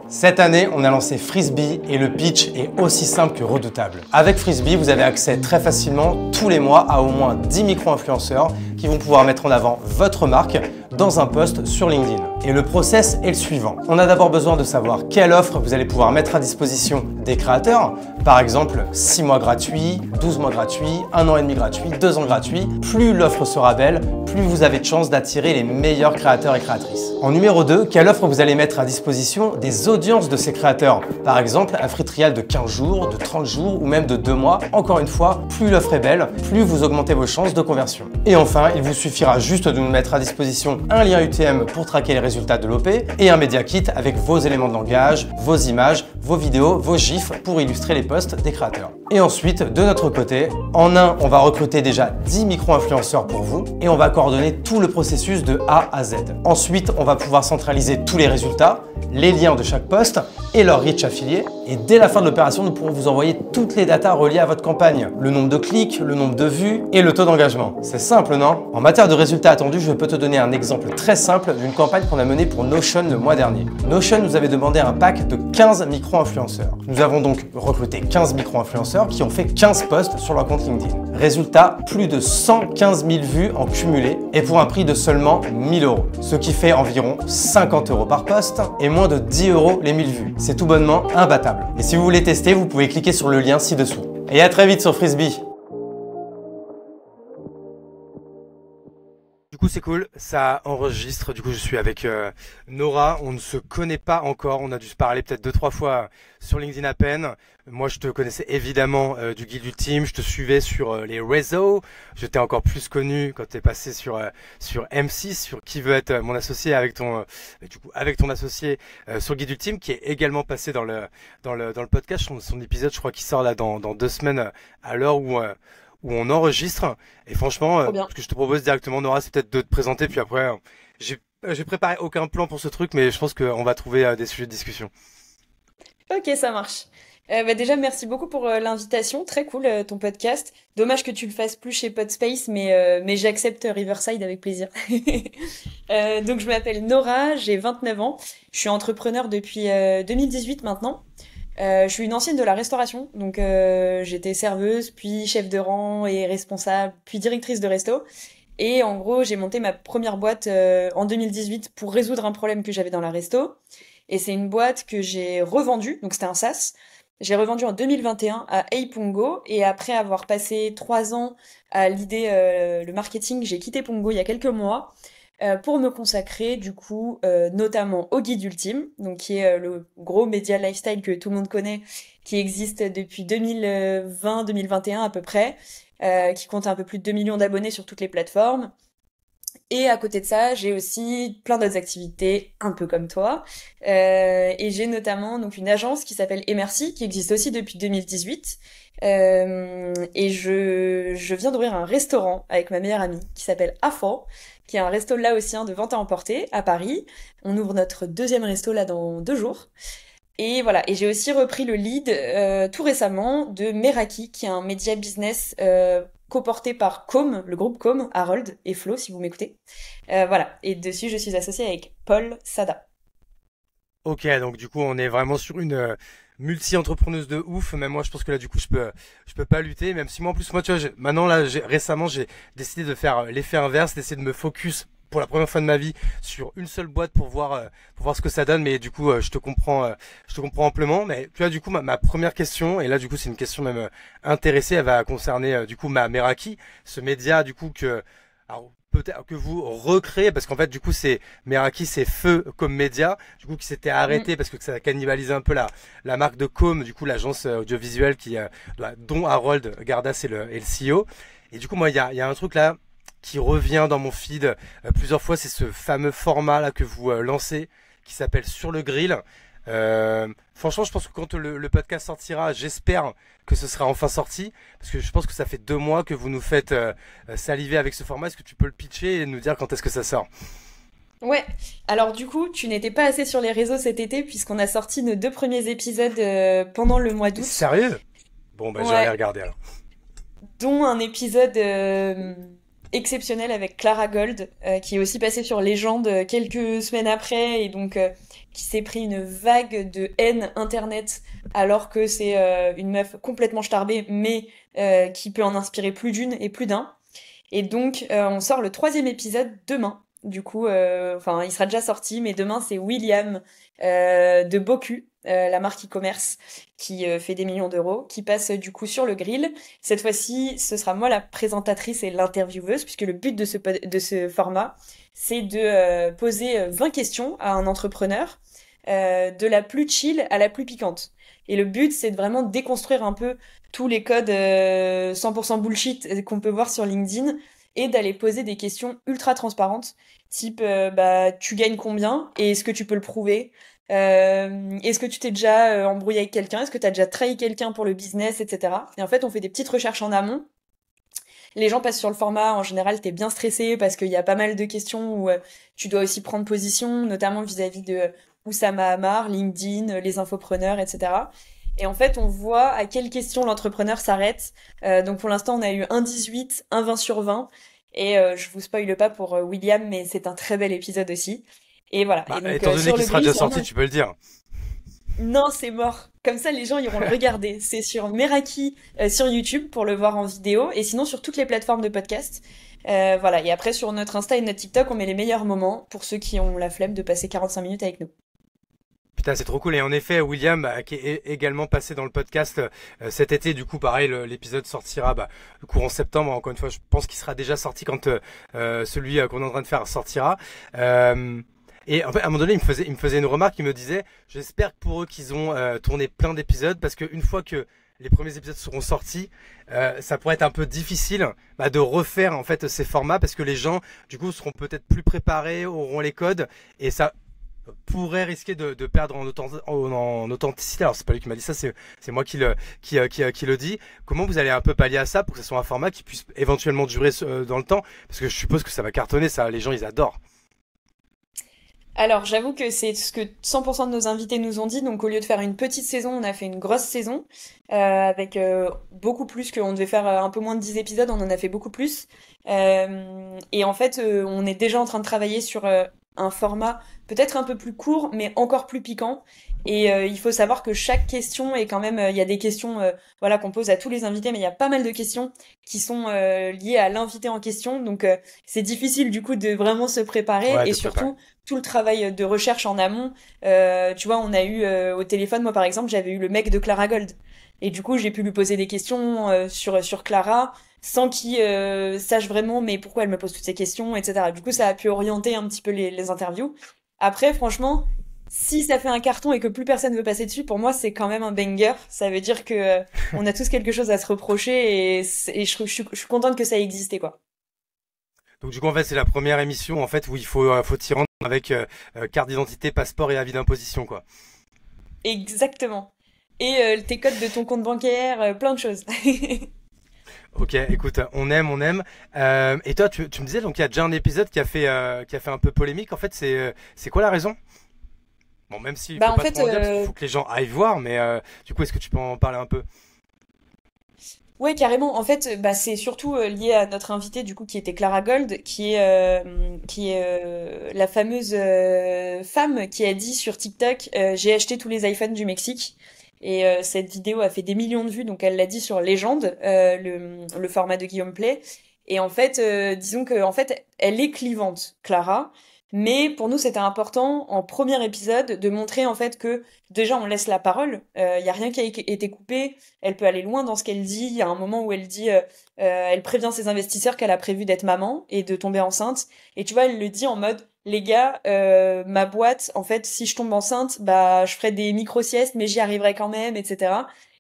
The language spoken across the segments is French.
Cette année, on a lancé Frisbee et le pitch est aussi simple que redoutable. Avec Frisbee, vous avez accès très facilement tous les mois à au moins 10 micro-influenceurs qui vont pouvoir mettre en avant votre marque dans un post sur LinkedIn. Et le process est le suivant. On a d'abord besoin de savoir quelle offre vous allez pouvoir mettre à disposition des créateurs. Par exemple, 6 mois gratuits, 12 mois gratuits, 1 an et demi gratuit, 2 ans gratuits. Plus l'offre sera belle, plus vous avez de chances d'attirer les meilleurs créateurs et créatrices. En numéro 2, quelle offre vous allez mettre à disposition des audiences de ces créateurs. Par exemple, un free trial de 15 jours, de 30 jours ou même de 2 mois. Encore une fois, plus l'offre est belle, plus vous augmentez vos chances de conversion. Et enfin, il vous suffira juste de nous mettre à disposition un lien UTM pour traquer les résultats de l'OP et un Media Kit avec vos éléments de langage, vos images, vos vidéos, vos gifs pour illustrer les posts des créateurs. Et ensuite, de notre côté, en un, on va recruter déjà 10 micro-influenceurs pour vous et on va coordonner tout le processus de A à Z. Ensuite, on va pouvoir centraliser tous les résultats, les liens de chaque post et leur reach affilié. Et dès la fin de l'opération, nous pourrons vous envoyer toutes les datas reliées à votre campagne. Le nombre de clics, le nombre de vues et le taux d'engagement. C'est simple, non? En matière de résultats attendus, je peux te donner un exemple très simple d'une campagne qu'on a menée pour Notion le mois dernier. Notion nous avait demandé un pack de 15 micro-influenceurs. Nous avons donc recruté 15 micro-influenceurs qui ont fait 15 posts sur leur compte LinkedIn. Résultat, plus de 115 000 vues en cumulé et pour un prix de seulement 1 000 €. Ce qui fait environ 50 € par post et moins de 10 € les 1000 vues. C'est tout bonnement imbattable. Et si vous voulez tester, vous pouvez cliquer sur le lien ci-dessous. Et à très vite sur Frisbee. Du coup, c'est cool, ça enregistre. Du coup, je suis avec Nora. On ne se connaît pas encore. On a dû se parler peut-être 2-3 fois sur LinkedIn à peine. Moi, je te connaissais évidemment du Guide Ultime. Je te suivais sur les réseaux. Je t'ai encore plus connu quand tu es passé sur M6, sur Qui veut être mon associé avec ton associé sur Guide Ultime, qui est également passé dans le podcast. Son épisode, je crois qu'il sort là dans 2 semaines à l'heure où on enregistre. Et franchement, ce que je te propose directement, Nora, c'est peut-être de te présenter, puis après, j'ai préparé aucun plan pour ce truc, mais je pense qu'on va trouver des sujets de discussion. Ok, ça marche. Déjà, merci beaucoup pour l'invitation. Très cool, ton podcast. Dommage que tu le fasses plus chez Podspace, mais j'accepte Riverside avec plaisir. Donc, je m'appelle Nora, j'ai 29 ans. Je suis entrepreneur depuis 2018 maintenant. Je suis une ancienne de la restauration, donc j'étais serveuse, puis chef de rang et responsable, puis directrice de resto. Et en gros, j'ai monté ma première boîte en 2018 pour résoudre un problème que j'avais dans la resto. Et c'est une boîte que j'ai revendue, donc c'était un SaaS. J'ai revendu en 2021 à Hey Pongo et après avoir passé 3 ans à l'idée, le marketing, j'ai quitté Pongo il y a quelques mois pour me consacrer du coup notamment au Guide Ultime, donc qui est le gros média lifestyle que tout le monde connaît, qui existe depuis 2020-2021 à peu près, qui compte un peu plus de 2 millions d'abonnés sur toutes les plateformes. Et à côté de ça, j'ai aussi plein d'autres activités, un peu comme toi. Et j'ai notamment donc une agence qui s'appelle Emercy, qui existe aussi depuis 2018. Et je viens d'ouvrir un restaurant avec ma meilleure amie qui s'appelle Afo, qui est un resto laotien de vente à emporter à Paris. On ouvre notre deuxième resto là dans 2 jours. Et voilà, et j'ai aussi repris le lead tout récemment de Meraki, qui est un média business coporté par Com, le groupe Com, Harold et Flo, si vous m'écoutez. Voilà, et dessus je suis associée avec Paul Sada. Ok, donc du coup, on est vraiment sur une multi-entrepreneuse de ouf. Même moi, je pense que là, du coup, je peux pas lutter. Même si moi, en plus, moi, tu vois, maintenant, là, récemment, j'ai décidé de faire l'effet inverse, d'essayer de me focus pour la première fois de ma vie sur une seule boîte pour voir ce que ça donne. Mais du coup, je te comprends amplement. Mais tu vois, du coup, ma première question, et là, du coup, c'est une question même intéressée, elle va concerner du coup ma Meraki, ce média, du coup alors, peut-être que vous recréez, parce qu'en fait, du coup, c'est Meraki, c'est Feu comme média, du coup, qui s'était Mm. arrêté parce que ça a cannibalisé un peu la marque de Com, du coup, l'agence audiovisuelle dont Harold Gardas est le CEO. Et du coup, moi, il y a un truc là qui revient dans mon feed plusieurs fois, c'est ce fameux format là que vous lancez, qui s'appelle Sur le grill. Franchement, je pense que quand le podcast sortira, j'espère que ce sera enfin sorti, parce que je pense que ça fait 2 mois que vous nous faites saliver avec ce format. Est-ce que tu peux le pitcher et nous dire quand est-ce que ça sort? Ouais, alors du coup, tu n'étais pas assez sur les réseaux cet été puisqu'on a sorti nos 2 premiers épisodes pendant le mois d'août. Sérieux? Bon, bah, je vais aller Ouais, regarder alors. dont un épisode exceptionnel avec Clara Gold, qui est aussi passée sur Légende quelques semaines après, et donc qui s'est pris une vague de haine internet, alors que c'est une meuf complètement starbée, mais qui peut en inspirer plus d'une et plus d'un. Et donc, on sort le 3e épisode demain. Du coup, enfin, il sera déjà sorti, mais demain, c'est William de Boku, la marque e-commerce qui fait des millions d'euros, qui passe du coup sur le grill. Cette fois-ci, ce sera moi la présentatrice et l'intervieweuse, puisque le but de ce format, c'est de poser 20 questions à un entrepreneur, de la plus chill à la plus piquante. Et le but, c'est de vraiment déconstruire un peu tous les codes 100% bullshit qu'on peut voir sur LinkedIn et d'aller poser des questions ultra transparentes, type bah tu gagnes combien et est-ce que tu peux le prouver? Est-ce que tu t'es déjà embrouillé avec quelqu'un? Est-ce que tu as déjà trahi quelqu'un pour le business, etc. Et en fait, on fait des petites recherches en amont. Les gens passent sur le format, en général, t'es bien stressé parce qu'il y a pas mal de questions où tu dois aussi prendre position, notamment vis-à-vis de Oussama Hamar, LinkedIn, les infopreneurs, etc. Et en fait, on voit à quelles questions l'entrepreneur s'arrête. Donc pour l'instant, on a eu un 18, un 20 sur 20. Et je vous spoile pas pour William, mais c'est un très bel épisode aussi. Et voilà. Bah, Et donc étant donné sur qu'il le sera grill, déjà c'est sorti, vraiment... tu peux le dire. Non, c'est mort. Comme ça, les gens iront le regarder. C'est sur Meraki sur YouTube pour le voir en vidéo, et sinon sur toutes les plateformes de podcast. Voilà. Et après, sur notre Insta et notre TikTok, on met les meilleurs moments pour ceux qui ont la flemme de passer 45 minutes avec nous. Putain, c'est trop cool. Et en effet, William, qui est également passé dans le podcast cet été, du coup, pareil, l'épisode sortira le courant septembre. Encore une fois, je pense qu'il sera déjà sorti quand celui qu'on est en train de faire sortira. Et en fait, à un moment donné, il me faisait une remarque, il me disait, j'espère que pour eux qu'ils ont tourné plein d'épisodes, parce qu'une fois que les premiers épisodes seront sortis, ça pourrait être un peu difficile de refaire en fait ces formats, parce que les gens, du coup, seront peut-être plus préparés, auront les codes, et ça pourrait risquer de perdre en authenticité. Alors c'est pas lui qui m'a dit ça, c'est moi qui le dit. Comment vous allez un peu pallier à ça pour que ce soit un format qui puisse éventuellement durer dans le temps, parce que je suppose que ça va cartonner, ça, les gens ils adorent. Alors, j'avoue que c'est ce que 100% de nos invités nous ont dit. Donc, au lieu de faire une petite saison, on a fait une grosse saison avec beaucoup plus qu'on devait faire un peu moins de 10 épisodes. On en a fait beaucoup plus. Et en fait, on est déjà en train de travailler sur un format peut-être un peu plus court, mais encore plus piquant. Et il faut savoir que chaque question est quand même... Il y a des questions voilà, qu'on pose à tous les invités, mais il y a pas mal de questions qui sont liées à l'invité en question. Donc, c'est difficile du coup de vraiment se préparer. Ouais, Et de préparer. surtout tout le travail de recherche en amont. Tu vois, on a eu au téléphone, moi par exemple, j'avais eu le mec de Clara Gold. Et du coup, j'ai pu lui poser des questions sur Clara, sans qu'il sache vraiment mais pourquoi elle me pose toutes ces questions, etc. Du coup, ça a pu orienter un petit peu les interviews. Après, franchement, si ça fait un carton et que plus personne veut passer dessus, pour moi, c'est quand même un banger. Ça veut dire que on a tous quelque chose à se reprocher, et je suis contente que ça ait existé, quoi. Donc du coup en fait c'est la première émission en fait où il faut t'y rendre avec carte d'identité, passeport et avis d'imposition quoi. Exactement. Et tes codes de ton compte bancaire, plein de choses. Ok, écoute, on aime, on aime. Et toi, tu me disais donc il y a déjà un épisode qui a fait un peu polémique. En fait, c'est quoi la raison? Bon, même s'il Bah faut en pas fait, trop en dire parce qu'il faut que les gens aillent voir, mais du coup, est-ce que tu peux en parler un peu? ouais, carrément. En fait, bah c'est surtout lié à notre invitée du coup qui était Clara Gold, qui est la fameuse femme qui a dit sur TikTok j'ai acheté tous les iPhones du Mexique. Et cette vidéo a fait des millions de vues, donc elle l'a dit sur Légende, le format de Guillaume Play. Et en fait, disons que en fait, elle est clivante, Clara. Mais pour nous, c'était important en premier épisode de montrer en fait que déjà on laisse la parole. Il y a rien qui a été coupé. Elle peut aller loin dans ce qu'elle dit. Il y a un moment où elle dit, elle prévient ses investisseurs qu'elle a prévu d'être maman et de tomber enceinte. Et tu vois, elle le dit en mode, les gars, ma boîte, en fait, si je tombe enceinte, bah, je ferai des micro-siestes, mais j'y arriverai quand même, etc.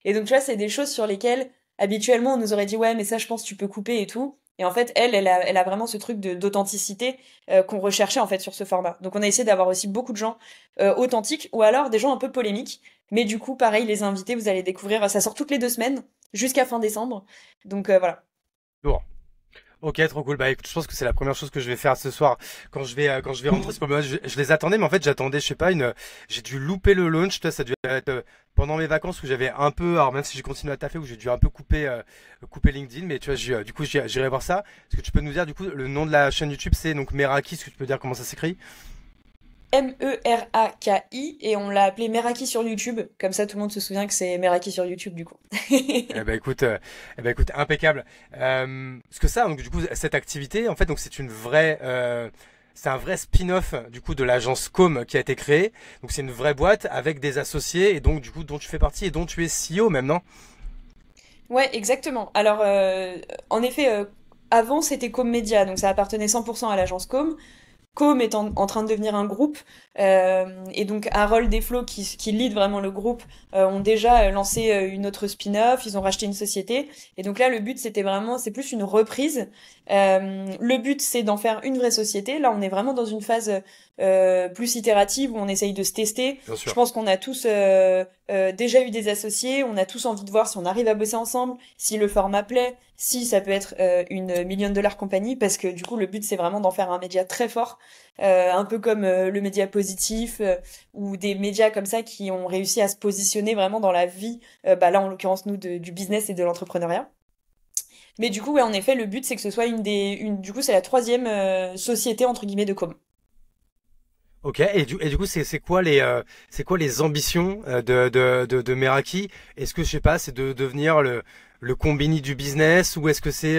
Et donc, tu vois, c'est des choses sur lesquelles, habituellement, on nous aurait dit, ouais, mais ça, je pense, tu peux couper et tout. Et en fait, elle a vraiment ce truc d'authenticité qu'on recherchait, en fait, sur ce format. Donc, on a essayé d'avoir aussi beaucoup de gens authentiques, ou alors des gens un peu polémiques. Mais du coup, pareil, les invités, vous allez découvrir, ça sort toutes les 2 semaines, jusqu'à fin décembre. Donc, voilà. Lourd. Ok, trop cool. Bah écoute, je pense que c'est la première chose que je vais faire ce soir quand je vais rentrer. Parce que moi, je les attendais, mais en fait j'attendais, je sais pas, j'ai dû louper le launch. Toi, ça a dû être pendant mes vacances où j'avais un peu, alors même si j'ai continué à taffer, où j'ai dû un peu couper LinkedIn, mais tu vois, du coup j'irai voir ça. Est-ce que tu peux nous dire du coup le nom de la chaîne YouTube, c'est donc Meraki. Est-ce que tu peux dire comment ça s'écrit? Meraki, et on l'a appelé Meraki sur YouTube. Comme ça, tout le monde se souvient que c'est Meraki sur YouTube, du coup. Eh ben écoute, impeccable. Parce que ça, donc du coup, cette activité, en fait, donc c'est un vrai spin-off du coup de l'agence Com qui a été créée. Donc c'est une vraie boîte avec des associés et donc du coup dont tu fais partie et dont tu es CEO même, non? Ouais, exactement. Alors, en effet, avant, c'était Com Media, donc ça appartenait 100% à l'agence Com. Com est en train de devenir un groupe, et donc Harold et Flo qui lead vraiment le groupe ont déjà lancé une autre spin-off, ils ont racheté une société, et donc là le but c'était vraiment, c'est plus une reprise. Le but c'est d'en faire une vraie société. Là on est vraiment dans une phase plus itérative où on essaye de se tester. Bien Je sûr. pense qu'on a tous déjà eu des associés, on a tous envie de voir si on arrive à bosser ensemble, si le format plaît, si ça peut être une million dollar compagnie, parce que du coup le but c'est vraiment d'en faire un média très fort, un peu comme le média positif, ou des médias comme ça qui ont réussi à se positionner vraiment dans la vie, bah là en l'occurrence nous du business et de l'entrepreneuriat. Mais du coup ouais, en effet le but c'est que ce soit du coup c'est la troisième société entre guillemets de com. Ok, et du coup, c'est quoi les ambitions de Meraki? Est-ce que, je sais pas, c'est de devenir le Combini du business ou est-ce que c'est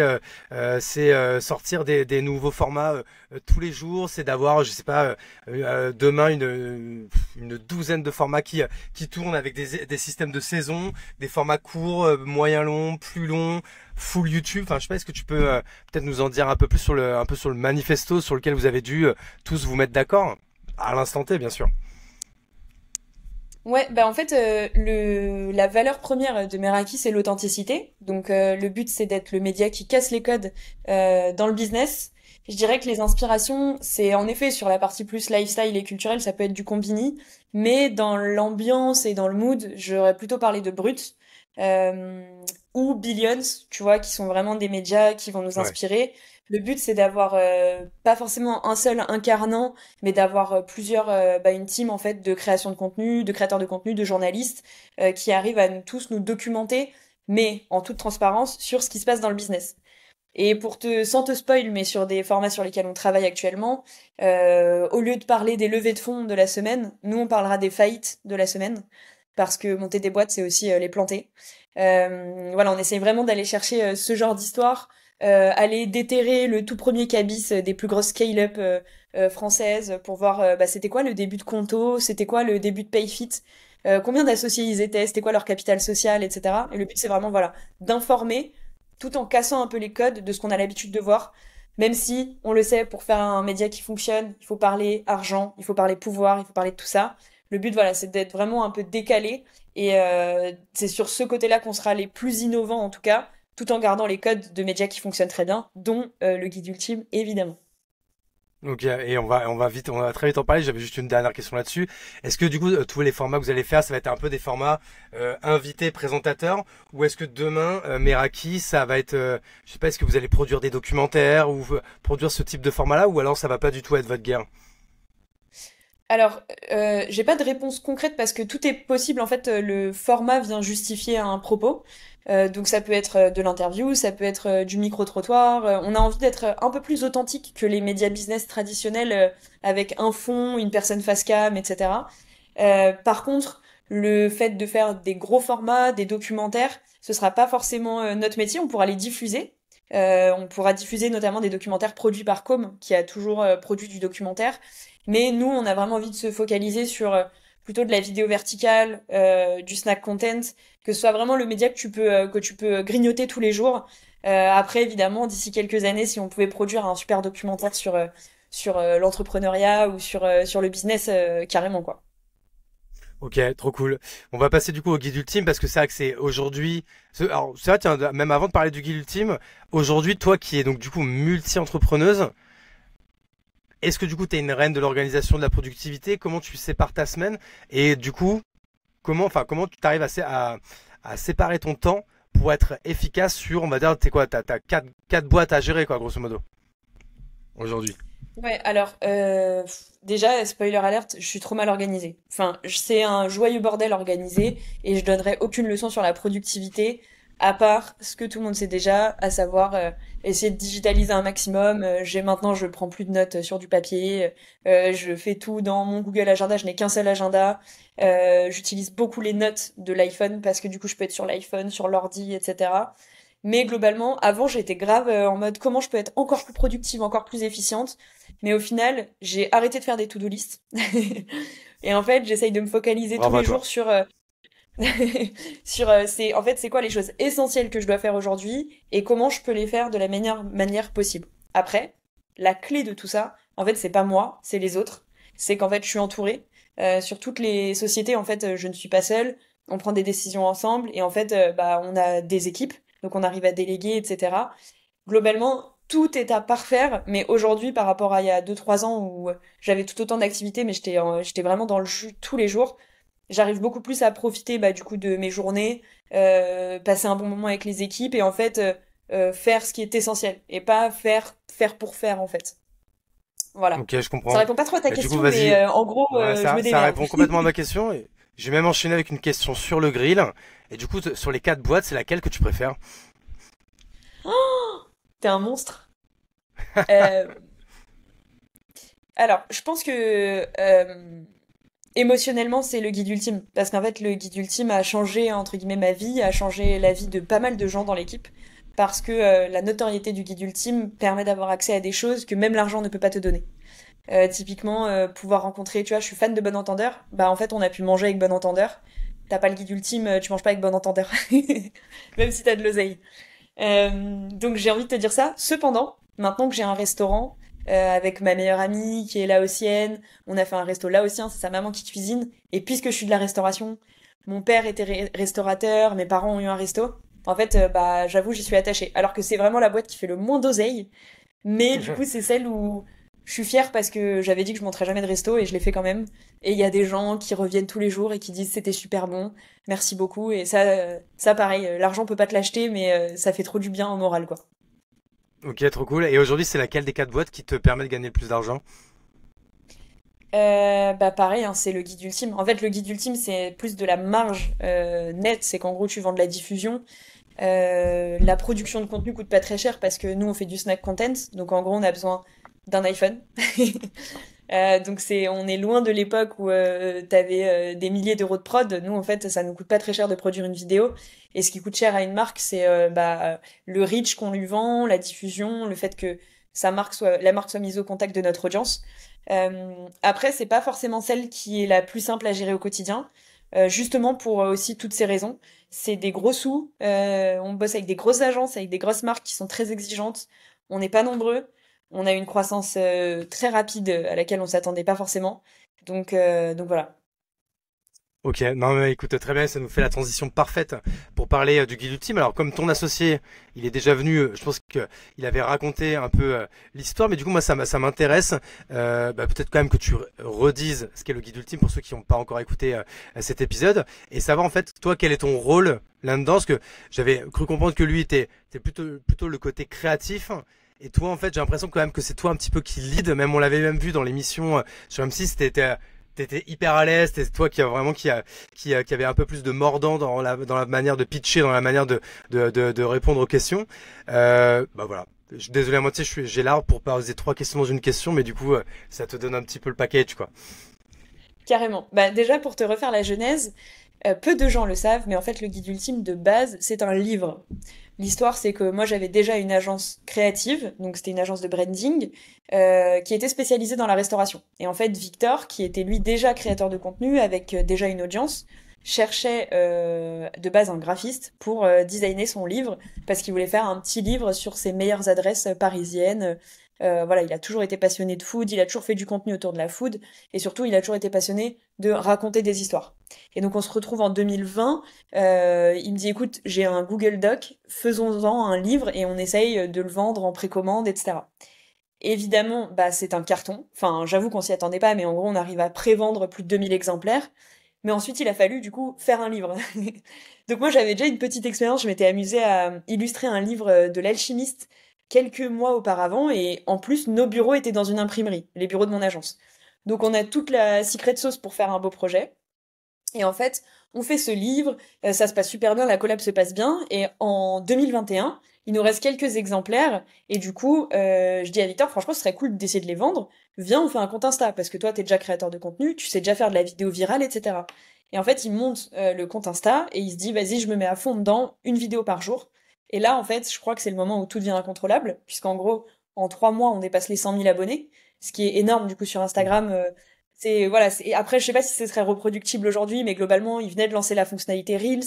sortir des nouveaux formats tous les jours? C'est d'avoir, je sais pas, demain une douzaine de formats qui tournent avec des systèmes de saison, des formats courts, moyen long, plus longs, full YouTube. Enfin, je sais pas, est-ce que tu peux peut-être nous en dire un peu plus un peu sur le manifesto sur lequel vous avez dû tous vous mettre d'accord? À l'instant T, bien sûr. Ouais, bah en fait, la valeur première de Meraki, c'est l'authenticité. Donc, le but, c'est d'être le média qui casse les codes dans le business. Je dirais que les inspirations, c'est en effet sur la partie plus lifestyle et culturelle, ça peut être du Combini, mais dans l'ambiance et dans le mood, j'aurais plutôt parlé de Brut euh, ou Billions, tu vois, qui sont vraiment des médias qui vont nous Ouais. inspirer. Le but, c'est d'avoir pas forcément un seul incarnant, mais d'avoir plusieurs, bah, une team en fait de création de contenu, de créateurs de contenu, de journalistes qui arrivent à tous nous documenter, mais en toute transparence sur ce qui se passe dans le business. Et sans te spoil, mais sur des formats sur lesquels on travaille actuellement, au lieu de parler des levées de fonds de la semaine, nous on parlera des faillites de la semaine, parce que monter des boîtes c'est aussi les planter. Voilà, on essaye vraiment d'aller chercher ce genre d'histoire, aller déterrer le tout premier cabis des plus grosses scale-up françaises pour voir bah, c'était quoi le début de Conto, c'était quoi le début de Payfit, combien d'associés ils étaient, c'était quoi leur capital social, etc. Et le but c'est vraiment voilà d'informer tout en cassant un peu les codes de ce qu'on a l'habitude de voir. Même si, on le sait, pour faire un média qui fonctionne, il faut parler argent, il faut parler pouvoir, il faut parler de tout ça. Le but, voilà, c'est d'être vraiment un peu décalé. Et c'est sur ce côté-là qu'on sera les plus innovants, en tout cas, tout en gardant les codes de médias qui fonctionnent très bien, dont le guide ultime, évidemment. Ok, et on va très vite en parler. J'avais juste une dernière question là-dessus. Est-ce que du coup, tous les formats que vous allez faire, ça va être un peu des formats invités, présentateurs, ou est-ce que demain, Meraki, ça va être, je sais pas, est-ce que vous allez produire des documentaires ou produire ce type de format-là, ou alors ça va pas du tout être votre guerre? Alors, j'ai pas de réponse concrète parce que tout est possible. En fait, le format vient justifier un propos. Donc ça peut être de l'interview, ça peut être du micro-trottoir. On a envie d'être un peu plus authentique que les médias business traditionnels avec un fond, une personne face cam, etc. Par contre, le fait de faire des gros formats, des documentaires, ce sera pas forcément notre métier. On pourra les diffuser. On pourra diffuser notamment des documentaires produits par Com, qui a toujours produit du documentaire. Mais nous, on a vraiment envie de se focaliser sur plutôt de la vidéo verticale, du snack content, que ce soit vraiment le média que tu peux grignoter tous les jours. Après, évidemment, d'ici quelques années, si on pouvait produire un super documentaire sur l'entrepreneuriat ou sur le business, carrément quoi. Ok, trop cool. On va passer du coup au guide ultime parce que c'est vrai que c'est aujourd'hui. Alors c'est vrai, tiens, même avant de parler du guide ultime, aujourd'hui, toi qui es donc du coup multi-entrepreneuse, est-ce que du coup tu es une reine de l'organisation de la productivité? Comment tu sépares ta semaine? Et du coup, comment tu arrives à séparer ton temps pour être efficace sur, on va dire, t'as quatre boîtes à gérer, quoi, grosso modo, aujourd'hui. Ouais, alors déjà, spoiler alerte, je suis trop mal organisée. Enfin, c'est un joyeux bordel organisé et je donnerai aucune leçon sur la productivité, à part ce que tout le monde sait déjà, à savoir essayer de digitaliser un maximum. Je prends plus de notes sur du papier, je fais tout dans mon Google Agenda, je n'ai qu'un seul agenda. J'utilise beaucoup les notes de l'iPhone parce que du coup, je peux être sur l'iPhone, sur l'ordi, etc. Mais globalement, avant, j'étais grave en mode comment je peux être encore plus productive, encore plus efficiente. Mais au final, j'ai arrêté de faire des to-do list. Et en fait, j'essaye de me focaliser tous Bravo à les toi. jours sur c'est quoi les choses essentielles que je dois faire aujourd'hui et comment je peux les faire de la meilleure manière possible. Après, la clé de tout ça, en fait, c'est pas moi, c'est les autres. C'est qu'en fait, je suis entourée. Sur toutes les sociétés, en fait, je ne suis pas seule. On prend des décisions ensemble et en fait, bah, on a des équipes, donc on arrive à déléguer, etc. Globalement, tout est à parfaire, mais aujourd'hui, par rapport à il y a 2 3 ans où j'avais tout autant d'activités, mais j'étais vraiment dans le jus tous les jours, j'arrive beaucoup plus à profiter bah, du coup de mes journées, passer un bon moment avec les équipes et en fait faire ce qui est essentiel et pas faire pour faire en fait. Voilà. Ok, je Ça comprends. répond pas trop à ta Bah, du coup, question, mais vas-y. en gros, Ouais, je me ça démerde. répond complètement à ma question. Et je vais même enchaîner avec une question sur le grill. Et du coup, sur les quatre boîtes, c'est laquelle que tu préfères? T'es un monstre. Euh, alors, je pense que émotionnellement, c'est le guide ultime. Parce qu'en fait, le guide ultime a changé, entre guillemets, ma vie, a changé la vie de pas mal de gens dans l'équipe. Parce que la notoriété du guide ultime permet d'avoir accès à des choses que même l'argent ne peut pas te donner. Typiquement, pouvoir rencontrer, tu vois, je suis fan de Bon Entendeur. Bah, en fait, on a pu manger avec Bon Entendeur. T'as pas le guide ultime, tu manges pas avec Bon Entendeur. Même si t'as de l'oseille. Donc j'ai envie de te dire ça. Cependant, maintenant que j'ai un restaurant avec ma meilleure amie qui est laotienne, on a fait un resto laotien, c'est sa maman qui cuisine. Et puisque je suis de la restauration, mon père était restaurateur, mes parents ont eu un resto. En fait, bah j'avoue, j'y suis attachée. Alors que c'est vraiment la boîte qui fait le moins d'oseille, mais du coup c'est celle où je suis fière parce que j'avais dit que je montrais jamais de resto et je l'ai fait quand même. Et il y a des gens qui reviennent tous les jours et qui disent c'était super bon, merci beaucoup. Et ça pareil, l'argent peut pas te l'acheter, mais ça fait trop du bien au moral, quoi. Ok, trop cool. Et aujourd'hui, c'est laquelle des quatre boîtes qui te permet de gagner le plus d'argent? Bah pareil, hein, c'est le guide ultime. En fait, le guide ultime, c'est plus de la marge nette. C'est qu'en gros, tu vends de la diffusion. La production de contenu coûte pas très cher parce que nous, on fait du snack content. Donc en gros, on a besoin d'un iPhone. Donc on est loin de l'époque où t'avais des milliers d'euros de prod. Nous, en fait, ça nous coûte pas très cher de produire une vidéo. Et ce qui coûte cher à une marque, c'est le reach qu'on lui vend, la diffusion, le fait que la marque soit mise au contact de notre audience. Après, c'est pas forcément celle qui est la plus simple à gérer au quotidien. Justement pour aussi toutes ces raisons. C'est des gros sous. On bosse avec des grosses agences, avec des grosses marques qui sont très exigeantes. On n'est pas nombreux. On a une croissance très rapide à laquelle on s'attendait pas forcément. Donc voilà. Ok, non mais écoute, très bien, ça nous fait la transition parfaite pour parler du guide ultime. Alors comme ton associé, il est déjà venu, je pense qu'il avait raconté un peu l'histoire, mais du coup moi ça m'intéresse. Peut-être quand même que tu redises ce qu'est le guide ultime pour ceux qui n'ont pas encore écouté cet épisode et savoir en fait toi quel est ton rôle là-dedans, parce que j'avais cru comprendre que lui était plutôt le côté créatif. Et toi, en fait, j'ai l'impression quand même que c'est toi un petit peu qui lead. Même on l'avait même vu dans l'émission sur M6. T'étais hyper à l'aise. C'était toi qui a vraiment qui avait un peu plus de mordant dans la manière de pitcher, dans la manière de répondre aux questions. Voilà. Je suis désolé à moi, tu sais, j'ai l'art pour poser trois questions dans une question, mais du coup, ça te donne un petit peu le package, quoi. Carrément. Bah déjà pour te refaire la genèse, peu de gens le savent, mais en fait le guide ultime de base, c'est un livre. L'histoire, c'est que moi j'avais déjà une agence créative, donc c'était une agence de branding, qui était spécialisée dans la restauration. Et en fait, Victor, qui était lui déjà créateur de contenu avec déjà une audience, cherchait de base un graphiste pour designer son livre, parce qu'il voulait faire un petit livre sur ses meilleures adresses parisiennes. Voilà, il a toujours été passionné de food, il a toujours fait du contenu autour de la food, et surtout il a toujours été passionné de raconter des histoires. Et donc on se retrouve en 2020, il me dit écoute, j'ai un Google Doc, faisons-en un livre et on essaye de le vendre en précommande, etc. Évidemment, bah c'est un carton, enfin j'avoue qu'on s'y attendait pas, mais en gros on arrive à prévendre plus de 2000 exemplaires, Mais ensuite, il a fallu, du coup, faire un livre. Donc moi, j'avais déjà une petite expérience. Je m'étais amusée à illustrer un livre de l'alchimiste quelques mois auparavant. Et en plus, nos bureaux étaient dans une imprimerie, les bureaux de mon agence. Donc on a toute la secret sauce pour faire un beau projet. Et en fait, on fait ce livre, ça se passe super bien, la collab se passe bien, et en 2021, il nous reste quelques exemplaires, et du coup, je dis à Victor, franchement, ce serait cool d'essayer de les vendre. Viens, on fait un compte Insta, parce que toi, t'es déjà créateur de contenu, tu sais déjà faire de la vidéo virale, etc. Et en fait, il monte le compte Insta, et il se dit, vas-y, je me mets à fond dedans, une vidéo par jour. Et là, en fait, je crois que c'est le moment où tout devient incontrôlable, puisqu'en gros, en 3 mois, on dépasse les 100 000 abonnés, ce qui est énorme, du coup, sur Instagram. C'est voilà, après je sais pas si ce serait reproductible aujourd'hui, mais globalement, il venait de lancer la fonctionnalité Reels.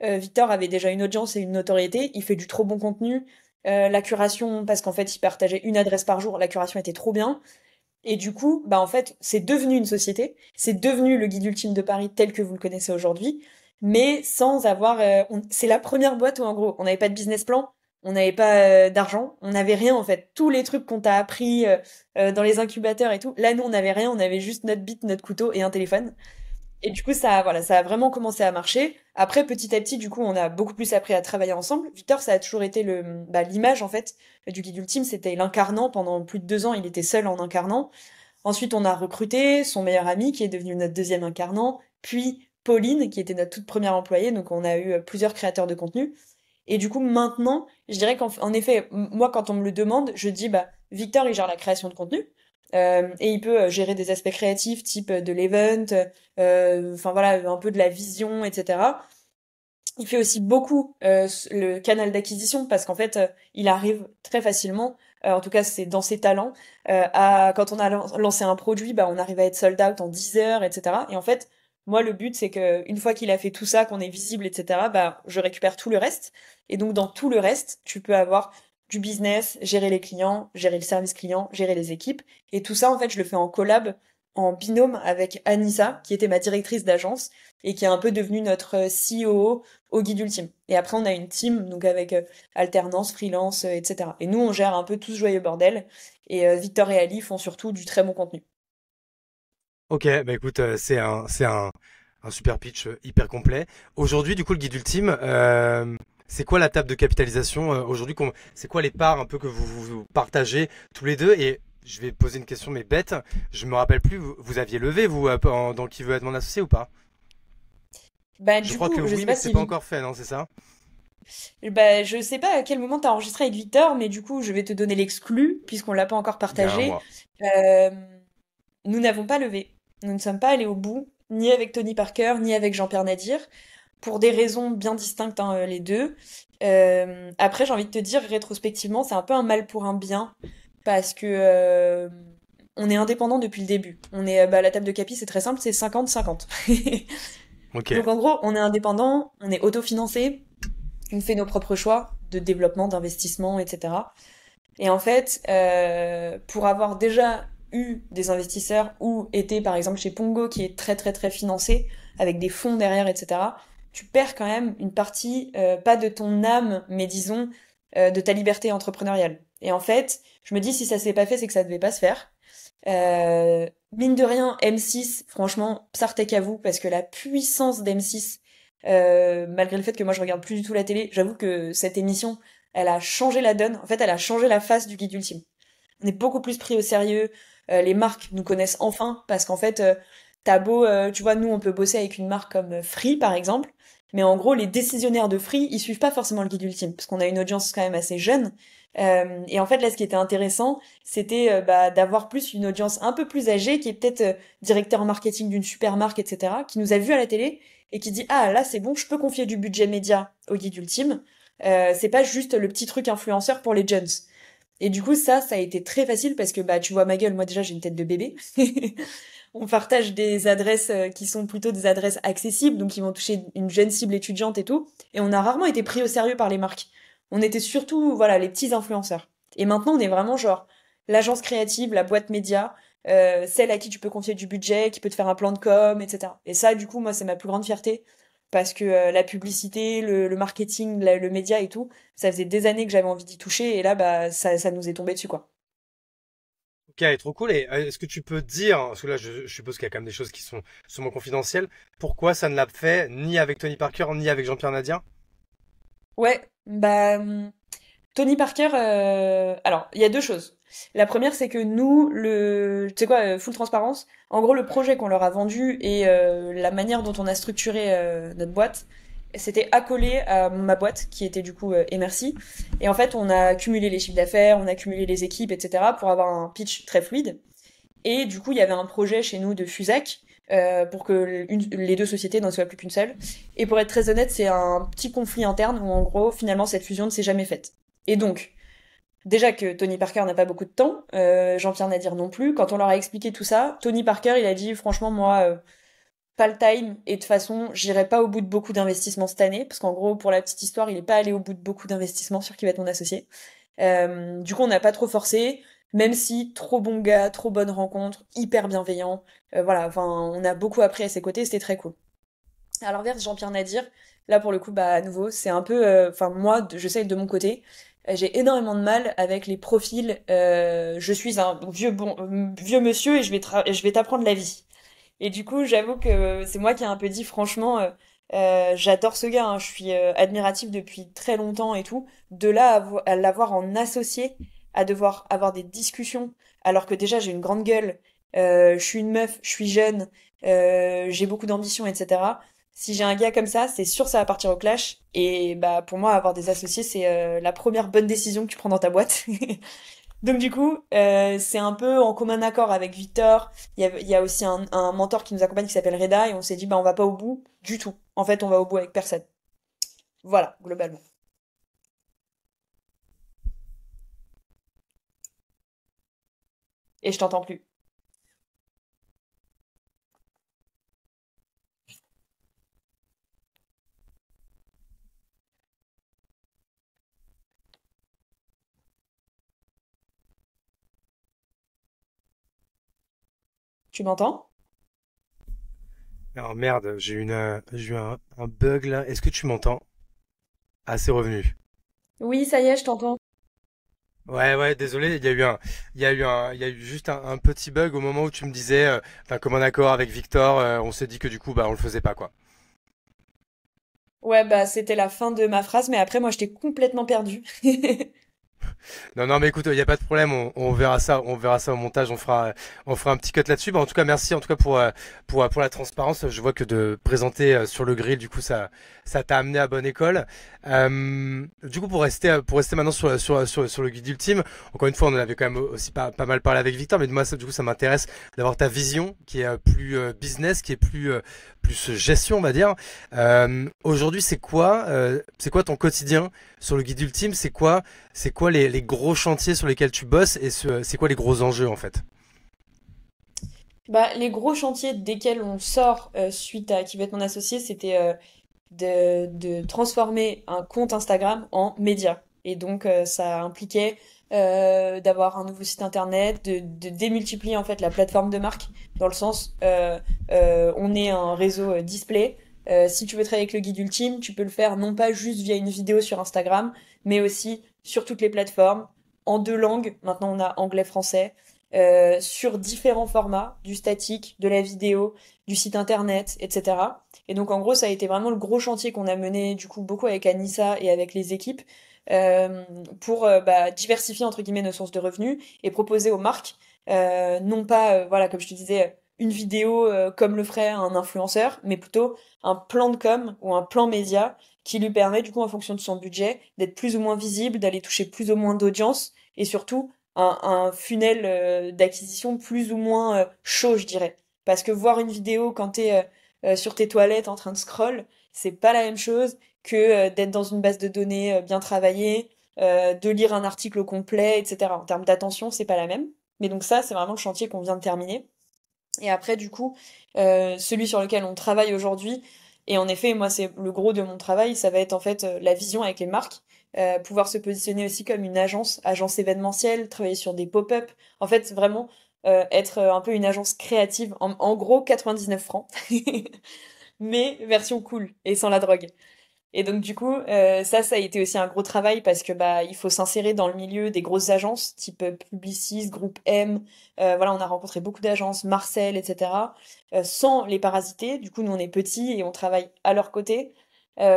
Victor avait déjà une audience et une notoriété, il fait du trop bon contenu. La curation, parce qu'en fait, il partageait une adresse par jour, la curation était trop bien. Et du coup, bah en fait, c'est devenu une société, c'est devenu le guide ultime de Paris tel que vous le connaissez aujourd'hui, mais sans avoir. C'est la première boîte où en gros, on n'avait pas de business plan, on n'avait pas d'argent, on n'avait rien en fait. Tous les trucs qu'on t'a appris dans les incubateurs et tout, là nous on n'avait rien, on avait juste notre bite, notre couteau et un téléphone. Et du coup, voilà, ça a vraiment commencé à marcher. Après, petit à petit, du coup, on a beaucoup plus appris à travailler ensemble. Victor, ça a toujours été l'image, en fait, du guide ultime. C'était l'incarnant pendant plus de 2 ans. Il était seul en incarnant. Ensuite, on a recruté son meilleur ami, qui est devenu notre deuxième incarnant. Puis, Pauline, qui était notre toute première employée. Donc, on a eu plusieurs créateurs de contenu. Et du coup, maintenant, je dirais qu'en effet, moi, quand on me le demande, je dis, bah, Victor, il gère la création de contenu. Et il peut gérer des aspects créatifs, type de l'event, enfin voilà, un peu de la vision, etc. Il fait aussi beaucoup le canal d'acquisition parce qu'en fait, il arrive très facilement, en tout cas c'est dans ses talents, quand on a lancé un produit, bah on arrive à être sold out en 10 heures, etc. Et en fait, moi le but c'est que une fois qu'il a fait tout ça, qu'on est visible, etc. Bah je récupère tout le reste. Et donc dans tout le reste, tu peux avoir du business, gérer les clients, gérer le service client, gérer les équipes. Et tout ça, en fait, je le fais en collab, en binôme avec Anissa, qui était ma directrice d'agence et qui est un peu devenue notre COO au guide ultime. Et après, on a une team, donc avec alternance, freelance, etc. Et nous, on gère un peu tout ce joyeux bordel. Et Victor et Ali font surtout du très bon contenu. Ok, bah écoute, un super pitch hyper complet. Aujourd'hui, du coup, le guide ultime, c'est quoi la table de capitalisation aujourd'hui? C'est quoi les parts un peu que vous partagez tous les deux? Et je vais poser une question mais bête. Je me rappelle plus. Vous aviez levé vous dans Qui veut être mon associé ou pas? Bah, Je du crois que coup, je oui, sais mais pas c'est si pas encore fait, non? C'est ça? Bah, je sais pas à quel moment t'as enregistré avec Victor, mais du coup, je vais te donner l'exclu, puisqu'on l'a pas encore Il y a un partagé. mois. Euh, Nous n'avons pas levé. Nous ne sommes pas allés au bout, ni avec Tony Parker, ni avec Jean-Pierre Nadir, pour des raisons bien distinctes, hein, les deux. Après, j'ai envie de te dire, rétrospectivement, c'est un peu un mal pour un bien, parce que on est indépendant depuis le début. On est, bah, la table de capi, c'est très simple, c'est 50-50. Ok. Donc en gros, on est indépendant, on est autofinancé, on fait nos propres choix de développement, d'investissement, etc. Et en fait, pour avoir déjà eu des investisseurs ou été par exemple chez Pongo qui est très très très financé avec des fonds derrière, etc., tu perds quand même une partie, pas de ton âme, mais disons de ta liberté entrepreneuriale. Et en fait, je me dis si ça s'est pas fait, c'est que ça devait pas se faire. Mine de rien, M6, franchement, Psartek à vous, parce que la puissance d'M6, malgré le fait que moi je regarde plus du tout la télé, j'avoue que cette émission, elle a changé la donne. En fait, elle a changé la face du guide ultime. On est beaucoup plus pris au sérieux. Les marques nous connaissent enfin parce qu'en fait, t'as beau, tu vois, nous on peut bosser avec une marque comme Free par exemple, mais en gros, les décisionnaires de Free, ils suivent pas forcément le guide ultime parce qu'on a une audience quand même assez jeune. Et en fait, là, ce qui était intéressant, c'était bah, d'avoir plus une audience un peu plus âgée, qui est peut-être directeur marketing d'une super marque, etc., qui nous a vus à la télé et qui dit ah là c'est bon, je peux confier du budget média au guide ultime. C'est pas juste le petit truc influenceur pour les jeunes. Et du coup, ça a été très facile parce que, bah, tu vois ma gueule, moi déjà j'ai une tête de bébé. On partage des adresses qui sont plutôt des adresses accessibles, donc qui vont toucher une jeune cible étudiante et tout. Et on a rarement été pris au sérieux par les marques. On était surtout, voilà, les petits influenceurs. Et maintenant, on est vraiment genre l'agence créative, la boîte média, celle à qui tu peux confier du budget, qui peut te faire un plan de com, etc. Et ça, du coup, moi, c'est ma plus grande fierté. Parce que la publicité, le marketing, le média et tout, ça faisait des années que j'avais envie d'y toucher. Et là, bah, ça nous est tombé dessus, quoi. Ok, trop cool. Et est-ce que tu peux dire, parce que là je suppose qu'il y a quand même des choses qui sont sûrement confidentielles, pourquoi ça ne l'a fait ni avec Tony Parker ni avec Jean-Pierre Nadia? Ouais, bah Tony Parker, alors il y a deux choses. La première, c'est que nous, tu sais quoi, full transparence. En gros, le projet qu'on leur a vendu et la manière dont on a structuré notre boîte, c'était accolé à ma boîte, qui était du coup Emercy. Et en fait, on a cumulé les chiffres d'affaires, on a cumulé les équipes, etc., pour avoir un pitch très fluide. Et du coup, il y avait un projet chez nous de Fusac. Pour que les deux sociétés n'en soient plus qu'une seule. Et pour être très honnête, c'est un petit conflit interne où en gros, finalement, cette fusion ne s'est jamais faite. Et donc, déjà que Tony Parker n'a pas beaucoup de temps, Jean-Pierre Nadir non plus. Quand on leur a expliqué tout ça, Tony Parker, il a dit franchement moi, pas le time et de toute façon, j'irai pas au bout de beaucoup d'investissements cette année parce qu'en gros, pour la petite histoire, il est pas allé au bout de beaucoup d'investissements sur qui va être mon associé. Du coup, on n'a pas trop forcé, même si trop bon gars, trop bonne rencontre, hyper bienveillant. Voilà, enfin, on a beaucoup appris à ses côtés, c'était très cool. À l'inverse, Jean-Pierre Nadir, là pour le coup, bah à nouveau, c'est un peu, enfin moi, je sais que de mon côté, j'ai énormément de mal avec les profils. Je suis un vieux monsieur et je vais t'apprendre la vie. Et du coup, j'avoue que c'est moi qui ai un peu dit, franchement, j'adore ce gars, hein, je suis admiratif depuis très longtemps et tout. De là à l'avoir en associé, à devoir avoir des discussions, alors que déjà j'ai une grande gueule, je suis une meuf, je suis jeune, j'ai beaucoup d'ambition, etc. Si j'ai un gars comme ça, c'est sûr ça va partir au clash. Et bah pour moi, avoir des associés, c'est la première bonne décision que tu prends dans ta boîte. Donc du coup, c'est un peu en commun accord avec Victor. Il y a aussi un mentor qui nous accompagne qui s'appelle Reda et on s'est dit bah on va pas au bout du tout. En fait, on va au bout avec personne. Voilà, globalement. Et je t'entends plus. Tu m'entends? Alors merde, j'ai eu un bug là. Est-ce que tu m'entends? Ah, c'est revenu. Oui, ça y est, je t'entends. Ouais, ouais, désolé, il y a eu juste un petit bug au moment où tu me disais, enfin, comme un accord avec Victor, on s'est dit que du coup, bah, on le faisait pas, quoi. Ouais, bah c'était la fin de ma phrase, mais après moi je t'ai complètement perdue. Non, non, mais écoute, il n'y a pas de problème, on verra ça au montage, on fera un petit cut là-dessus. Bah, en tout cas, merci en tout cas pour la transparence. Je vois que de présenter sur le grill, du coup, ça t'a amené à bonne école. Du coup, pour rester maintenant sur le guide ultime, encore une fois, on en avait quand même aussi pas mal parlé avec Victor, mais moi, ça, du coup, ça m'intéresse d'avoir ta vision qui est plus business, qui est plus gestion, on va dire. Aujourd'hui, c'est quoi ton quotidien sur le guide ultime? C'est quoi les gros chantiers sur lesquels tu bosses et c'est quoi les gros enjeux en fait? Bah les gros chantiers desquels on sort suite à qui va être mon associé, c'était de transformer un compte Instagram en média. Et donc ça impliquait d'avoir un nouveau site internet, de démultiplier en fait la plateforme de marque, dans le sens on est un réseau display. Si tu veux travailler avec le guide ultime, tu peux le faire non pas juste via une vidéo sur Instagram, mais aussi sur toutes les plateformes, en deux langues. Maintenant on a anglais-français, sur différents formats, du statique, de la vidéo, du site internet, etc. Et donc en gros, ça a été vraiment le gros chantier qu'on a mené du coup beaucoup avec Anissa et avec les équipes euh, pour bah, diversifier entre guillemets nos sources de revenus et proposer aux marques non pas voilà comme je te disais une vidéo comme le ferait un influenceur, mais plutôt un plan de com ou un plan média qui lui permet du coup en fonction de son budget d'être plus ou moins visible, d'aller toucher plus ou moins d'audience et surtout un funnel d'acquisition plus ou moins chaud, je dirais. Parce que voir une vidéo quand t'es sur tes toilettes en train de scroll, c'est pas la même chose que d'être dans une base de données bien travaillée, de lire un article au complet, etc. En termes d'attention, c'est pas la même. Mais donc ça, c'est vraiment le chantier qu'on vient de terminer. Et après, du coup, celui sur lequel on travaille aujourd'hui, et en effet, moi, c'est le gros de mon travail, ça va être en fait la vision avec les marques, pouvoir se positionner aussi comme une agence événementielle, travailler sur des pop-up. En fait, vraiment être un peu une agence créative. En gros, 99 francs, mais version cool et sans la drogue. Et donc du coup, ça a été aussi un gros travail parce que bah il faut s'insérer dans le milieu des grosses agences type Publicis, Groupe M. Voilà, on a rencontré beaucoup d'agences, Marcel, etc. Sans les parasiter. Du coup, nous on est petits et on travaille à leur côté.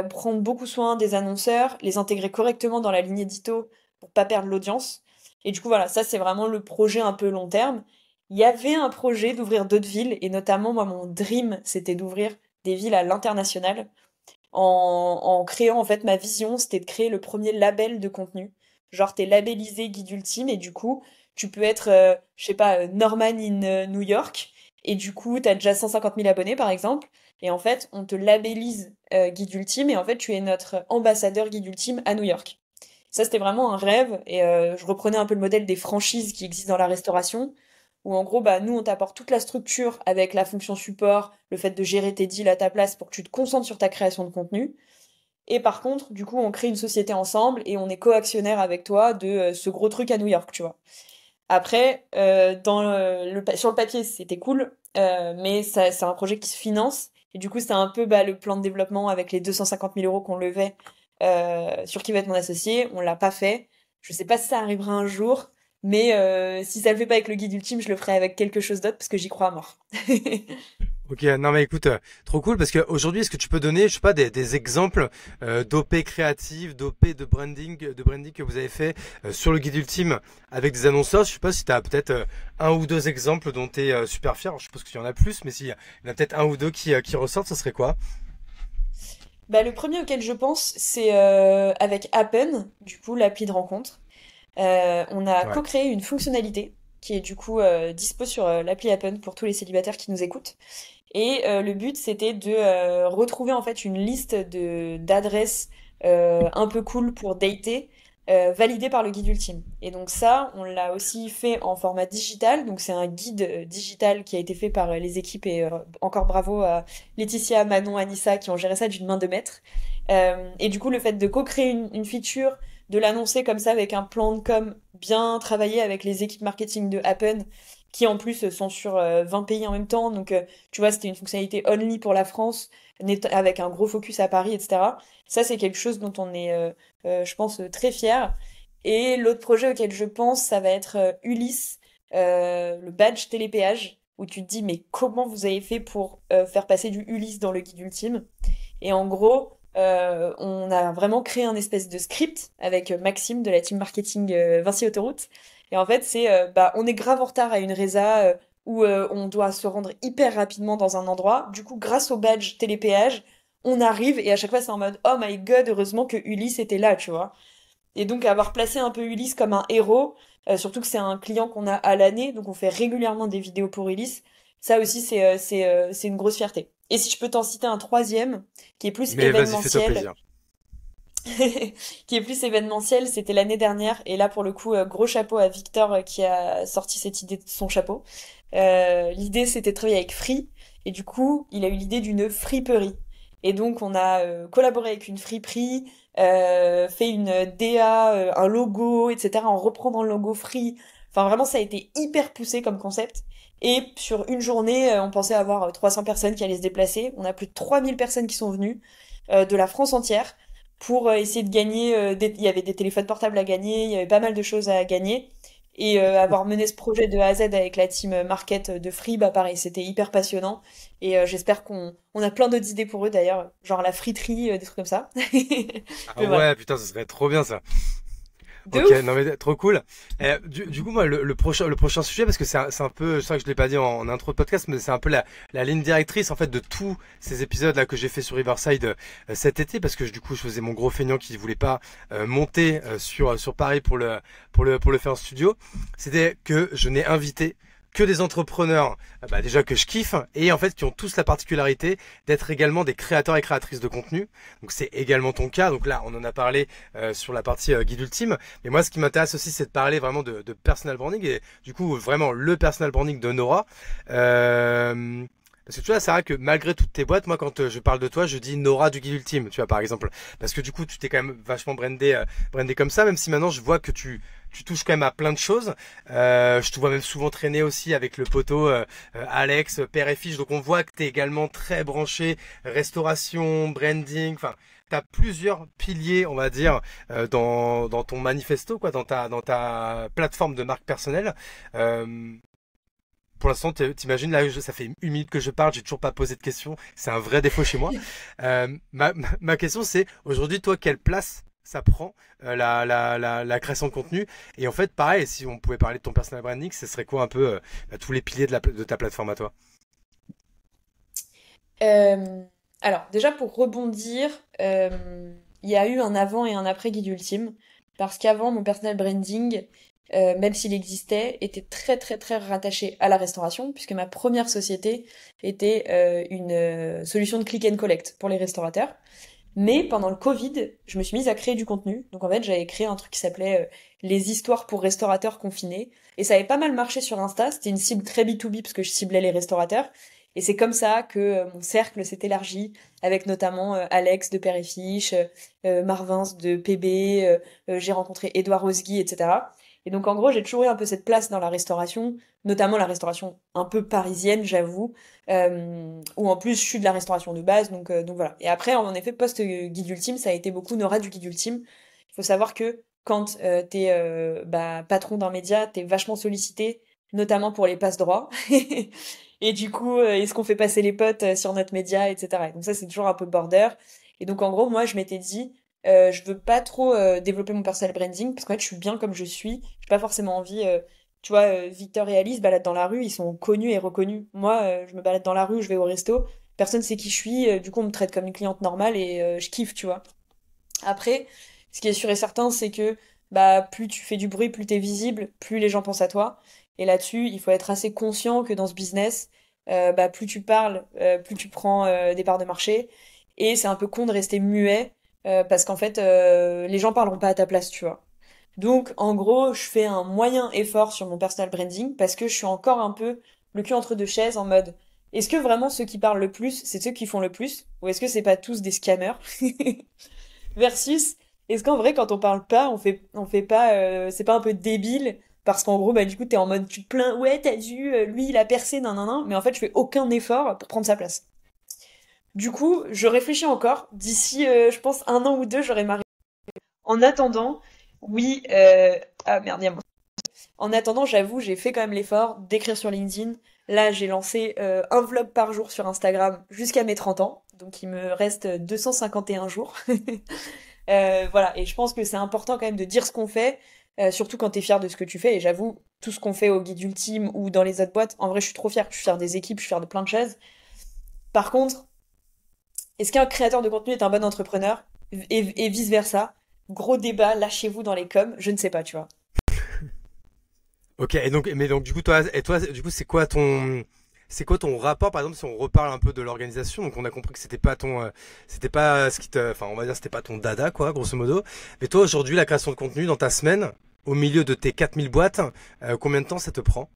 Prendre beaucoup soin des annonceurs, les intégrer correctement dans la ligne édito pour pas perdre l'audience. Et du coup voilà, ça c'est vraiment le projet un peu long terme. Il y avait un projet d'ouvrir d'autres villes et notamment moi mon dream c'était d'ouvrir des villes à l'international en créant en fait ma vision, c'était de créer le premier label de contenu. Genre t'es labellisé guide ultime et du coup tu peux être, je sais pas, Norman in New York et du coup t'as déjà 150 000 abonnés par exemple et en fait on te labellise guide ultime et en fait tu es notre ambassadeur guide ultime à New York. Ça c'était vraiment un rêve et je reprenais un peu le modèle des franchises qui existent dans la restauration où en gros, bah, nous, on t'apporte toute la structure avec la fonction support, le fait de gérer tes deals à ta place pour que tu te concentres sur ta création de contenu. Et par contre, du coup, on crée une société ensemble et on est coactionnaire avec toi de ce gros truc à New York, tu vois. Après, sur le papier, c'était cool, mais ça, c'est un projet qui se finance. Et du coup, c'était un peu bah, le plan de développement avec les 250 000 euros qu'on levait sur qui va être mon associé. On l'a pas fait. Je sais pas si ça arrivera un jour, mais si ça le fait pas avec le guide ultime, je le ferai avec quelque chose d'autre parce que j'y crois à mort. Ok, non mais écoute, trop cool parce qu'aujourd'hui, est-ce que tu peux donner, je sais pas, des exemples d'OP créatives, d'OP de branding que vous avez fait sur le guide ultime avec des annonceurs. Je sais pas si tu as peut-être un ou deux exemples dont tu es super fier. Je suppose qu'il y en a plus, mais s'il y en a peut-être un ou deux qui ressortent, ce serait quoi? Bah, le premier auquel je pense, c'est avec Appen, du coup, l'appli de rencontre. On a Ouais. co-créé une fonctionnalité qui est du coup dispo sur l'appli Appen pour tous les célibataires qui nous écoutent. Et le but, c'était de retrouver en fait une liste de d'adresses un peu cool pour dater, validées par le guide ultime. Et donc ça, on l'a aussi fait en format digital. Donc c'est un guide digital qui a été fait par les équipes et encore bravo à Laetitia, Manon, Anissa qui ont géré ça d'une main de maître. Et du coup, le fait de co-créer une feature, de l'annoncer comme ça avec un plan de com bien travaillé avec les équipes marketing de Appen, qui en plus sont sur 20 pays en même temps. Donc, tu vois, c'était une fonctionnalité only pour la France, avec un gros focus à Paris, etc. Ça, c'est quelque chose dont on est, je pense, très fier. Et l'autre projet auquel je pense, ça va être Ulysse, le badge télépéage, où tu te dis, mais comment vous avez fait pour faire passer du Ulysse dans le guide ultime? Et en gros, on a vraiment créé un espèce de script avec Maxime de la team marketing Vinci Autoroute. Et en fait, c'est bah on est grave en retard à une résa où on doit se rendre hyper rapidement dans un endroit. Du coup, grâce au badge télépéage, on arrive et à chaque fois c'est en mode oh my god, heureusement que Ulysse était là, tu vois. Et donc avoir placé un peu Ulysse comme un héros, surtout que c'est un client qu'on a à l'année, donc on fait régulièrement des vidéos pour Ulysse. Ça aussi c'est une grosse fierté. Et si je peux t'en citer un troisième qui est plus Mais vas-y, fais-toi événementiel, plaisir. qui est plus événementiel, c'était l'année dernière. Et là, pour le coup, gros chapeau à Victor qui a sorti cette idée de son chapeau. L'idée, c'était de travailler avec Free. Et du coup, il a eu l'idée d'une friperie. Et donc, on a collaboré avec une friperie, fait une DA, un logo, etc. en reprenant le logo Free. Enfin, vraiment, ça a été hyper poussé comme concept. Et sur une journée, on pensait avoir 300 personnes qui allaient se déplacer. On a plus de 3000 personnes qui sont venues de la France entière pour essayer de gagner. Il y avait des téléphones portables à gagner, il y avait pas mal de choses à gagner. Et avoir mené ce projet de A à Z avec la team market de Free, bah pareil, c'était hyper passionnant. Et j'espère qu'on a plein d'autres idées pour eux d'ailleurs, genre la friterie, des trucs comme ça. Ah Mais voilà. ouais, putain, ce serait trop bien ça. De Ok, non ouf! mais trop cool. Du coup, moi, le prochain sujet, parce que c'est un peu, c'est vrai que je l'ai pas dit en intro de podcast, mais c'est un peu la ligne directrice en fait de tous ces épisodes là que j'ai fait sur Riverside cet été, parce que du coup, je faisais mon gros feignant qui voulait pas monter sur Paris pour le faire en studio. C'était que je n'ai invité que des entrepreneurs, bah, déjà que je kiffe, et en fait qui ont tous la particularité d'être également des créateurs et créatrices de contenu. Donc c'est également ton cas. Donc là, on en a parlé sur la partie guide ultime. Mais moi, ce qui m'intéresse aussi, c'est de parler vraiment de personal branding et du coup vraiment le personal branding de Nora. Euh, Parce que tu vois, c'est vrai que malgré toutes tes boîtes, moi quand je parle de toi, je dis Nora du Guide Ultime, tu vois, par exemple. Parce que du coup, tu t'es quand même vachement brandé comme ça, même si maintenant je vois que tu touches quand même à plein de choses. Je te vois même souvent traîner aussi avec le poteau Alex, père et fiche. Donc on voit que tu es également très branché restauration, branding, enfin. Tu as plusieurs piliers, on va dire, dans ton manifesto, quoi, dans ta plateforme de marque personnelle. Euh, pour l'instant, t'imagines, là, ça fait 1 minute que je parle, j'ai toujours pas posé de questions. C'est un vrai défaut chez moi. Ma question, c'est aujourd'hui, toi, quelle place ça prend la création de contenu? Et en fait, pareil, si on pouvait parler de ton personal branding, ce serait quoi un peu tous les piliers de ta plateforme à toi? Euh, alors, déjà pour rebondir, il y a eu un avant et un après Guide Ultime. Parce qu'avant, mon personal branding, même s'il existait, était très très très rattaché à la restauration, puisque ma première société était une solution de click and collect pour les restaurateurs. Mais pendant le Covid, je me suis mise à créer du contenu. Donc en fait, j'avais créé un truc qui s'appelait Les histoires pour restaurateurs confinés. Et ça avait pas mal marché sur Insta. C'était une cible très B2B parce que je ciblais les restaurateurs. Et c'est comme ça que mon cercle s'est élargi avec notamment Alex de Père et Fiche, Marvins de PB, j'ai rencontré Édouard Osgui, etc. Et donc en gros, j'ai toujours eu un peu cette place dans la restauration, notamment la restauration un peu parisienne, j'avoue, où en plus je suis de la restauration de base, donc voilà. Et après, en effet, post-guide ultime, ça a été beaucoup Nora du guide ultime. Il faut savoir que quand t'es patron d'un média, t'es vachement sollicité, notamment pour les passes droits. Et du coup, est-ce qu'on fait passer les potes sur notre média, etc. Et donc ça, c'est toujours un peu border. Et donc en gros, moi, je m'étais dit, je veux pas trop développer mon personal branding, parce qu'en fait, je suis bien comme je suis. J'ai pas forcément envie... tu vois, Victor et Alice baladent dans la rue, ils sont connus et reconnus. Moi, je me balade dans la rue, je vais au resto, personne sait qui je suis, du coup on me traite comme une cliente normale et je kiffe, tu vois. Après, ce qui est sûr et certain, c'est que bah plus tu fais du bruit, plus t'es visible, plus les gens pensent à toi. Et là-dessus, il faut être assez conscient que dans ce business, bah plus tu parles, plus tu prends des parts de marché. Et c'est un peu con de rester muet, parce qu'en fait, les gens parleront pas à ta place, tu vois. Donc, en gros, je fais un moyen effort sur mon personal branding parce que je suis encore un peu le cul entre deux chaises en mode est-ce que vraiment ceux qui parlent le plus, c'est ceux qui font le plus? Ou est-ce que c'est pas tous des scammers? Versus, est-ce qu'en vrai, quand on parle pas, on fait pas, c'est pas un peu débile? Parce qu'en gros, bah, du coup, t'es en mode, tu te plains, ouais, t'as vu, lui, il a percé, nan, nan, nan, mais en fait, je fais aucun effort pour prendre sa place. Du coup, je réfléchis encore. D'ici, je pense, 1 an ou 2, j'aurai ma. En attendant, oui, ah merde, il y a en attendant, j'avoue, j'ai fait quand même l'effort d'écrire sur LinkedIn. Là, j'ai lancé un vlog par jour sur Instagram jusqu'à mes 30 ans. Donc, il me reste 251 jours. Voilà, et je pense que c'est important quand même de dire ce qu'on fait, surtout quand t'es fier de ce que tu fais. Et j'avoue, tout ce qu'on fait au Guide Ultime ou dans les autres boîtes, en vrai, je suis trop fière. Je suis fière des équipes, je suis fière de plein de choses. Par contre, est-ce qu'un créateur de contenu est un bon entrepreneur? Et vice-versa. Gros débat, lâchez-vous dans les coms, je ne sais pas, tu vois. Ok, et donc, mais donc du coup, toi, du coup, c'est quoi ton rapport, par exemple, si on reparle un peu de l'organisation. Donc on a compris que c'était pas ce qui te, enfin, on va dire, c'était pas ton dada, quoi, grosso modo. Mais toi, aujourd'hui, la création de contenu dans ta semaine, au milieu de tes 4000 boîtes, combien de temps ça te prend?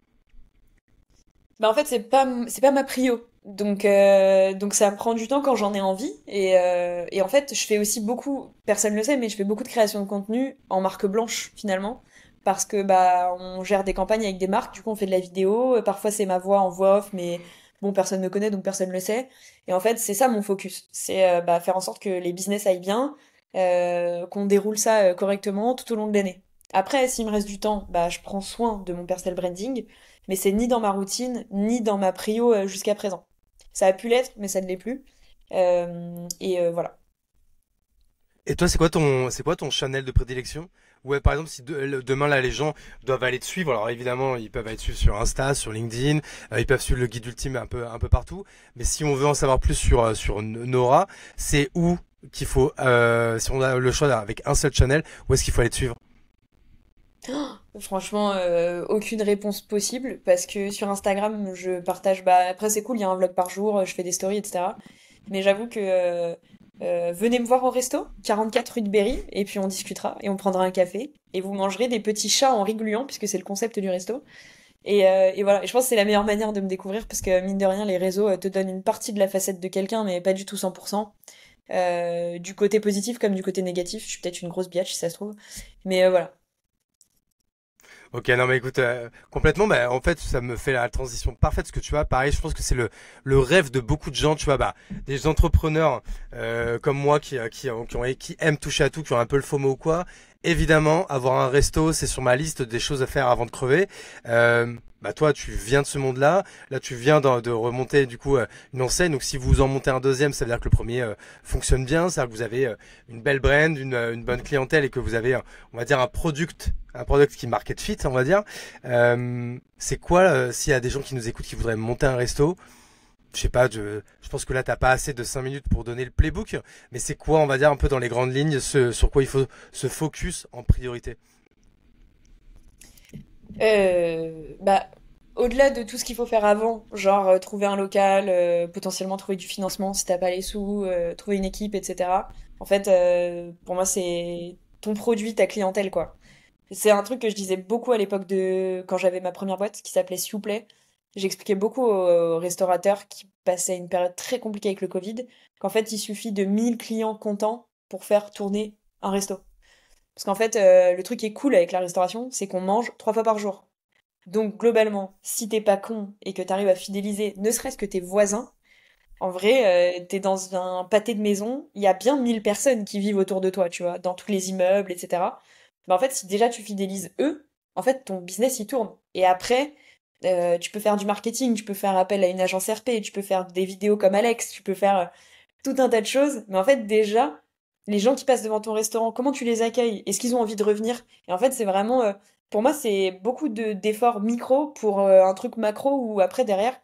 Bah en fait c'est pas ma prio. Donc ça me prend du temps quand j'en ai envie et en fait je fais aussi beaucoup personne ne le sait mais je fais beaucoup de création de contenu en marque blanche finalement parce que bah on gère des campagnes avec des marques du coup on fait de la vidéo parfois c'est ma voix en voix off mais bon personne ne connaît donc personne ne le sait et en fait c'est ça mon focus c'est bah faire en sorte que les business aillent bien qu'on déroule ça correctement tout au long de l'année. Après s'il me reste du temps bah je prends soin de mon personal branding mais c'est ni dans ma routine, ni dans ma prio jusqu'à présent. Ça a pu l'être, mais ça ne l'est plus. Voilà. Et toi, c'est quoi ton channel de prédilection? Ouais, par exemple, si demain là les gens doivent aller te suivre, alors évidemment ils peuvent aller te suivre sur Insta, sur LinkedIn, ils peuvent suivre le guide ultime un peu partout. Mais si on veut en savoir plus sur Nora, c'est où qu'il faut, si on a le choix avec un seul channel, où est-ce qu'il faut aller te suivre? Franchement, aucune réponse possible parce que sur Instagram, je partage. Bah après c'est cool, il y a un vlog par jour, je fais des stories, etc. Mais j'avoue que venez me voir au resto, 44 rue de Berry, et puis on discutera et on prendra un café et vous mangerez des petits chats en rigolant puisque c'est le concept du resto. Et voilà. Et je pense que c'est la meilleure manière de me découvrir parce que mine de rien, les réseaux te donnent une partie de la facette de quelqu'un, mais pas du tout 100%. Du côté positif comme du côté négatif. Je suis peut-être une grosse biatch si ça se trouve. Mais voilà. Ok, non mais écoute, complètement, bah, en fait, ça me fait la transition parfaite, parce que tu vois, pareil, je pense que c'est le rêve de beaucoup de gens, tu vois, bah, des entrepreneurs comme moi qui aiment toucher à tout, qui ont un peu le FOMO ou quoi. Évidemment, avoir un resto, c'est sur ma liste des choses à faire avant de crever. Bah toi, tu viens de ce monde-là. Là, tu viens de remonter du coup une enseigne. Donc, si vous en montez un deuxième, ça veut dire que le premier fonctionne bien. C'est-à-dire que vous avez une belle brand, une bonne clientèle et que vous avez, on va dire, un product qui market fit, on va dire. C'est quoi s'il y a des gens qui nous écoutent qui voudraient monter un resto? Je sais pas, je pense que là, t'as pas assez de 5 minutes pour donner le playbook, mais c'est quoi, on va dire, un peu dans les grandes lignes, ce sur quoi il faut se focus en priorité? Bah, au-delà de tout ce qu'il faut faire avant, genre trouver un local, potentiellement trouver du financement si t'as pas les sous, trouver une équipe, etc. En fait, pour moi, c'est ton produit, ta clientèle, quoi. C'est un truc que je disais beaucoup à l'époque de quand j'avais ma première boîte qui s'appelait S'il vous plaît. J'expliquais beaucoup aux restaurateurs qui passaient une période très compliquée avec le Covid qu'en fait, il suffit de 1000 clients contents pour faire tourner un resto. Parce qu'en fait, le truc qui est cool avec la restauration, c'est qu'on mange 3 fois par jour. Donc globalement, si t'es pas con et que t'arrives à fidéliser ne serait-ce que tes voisins, en vrai, t'es dans un pâté de maison, il y a bien 1000 personnes qui vivent autour de toi, tu vois, dans tous les immeubles, etc. Mais en fait, si déjà tu fidélises eux, en fait, ton business, il tourne. Et après, tu peux faire du marketing, tu peux faire appel à une agence RP, tu peux faire des vidéos comme Alex, tu peux faire tout un tas de choses. Mais en fait, déjà, les gens qui passent devant ton restaurant, comment tu les accueilles? Est-ce qu'ils ont envie de revenir? Et en fait, c'est vraiment, pour moi, c'est beaucoup d'efforts micro pour un truc macro où après, derrière,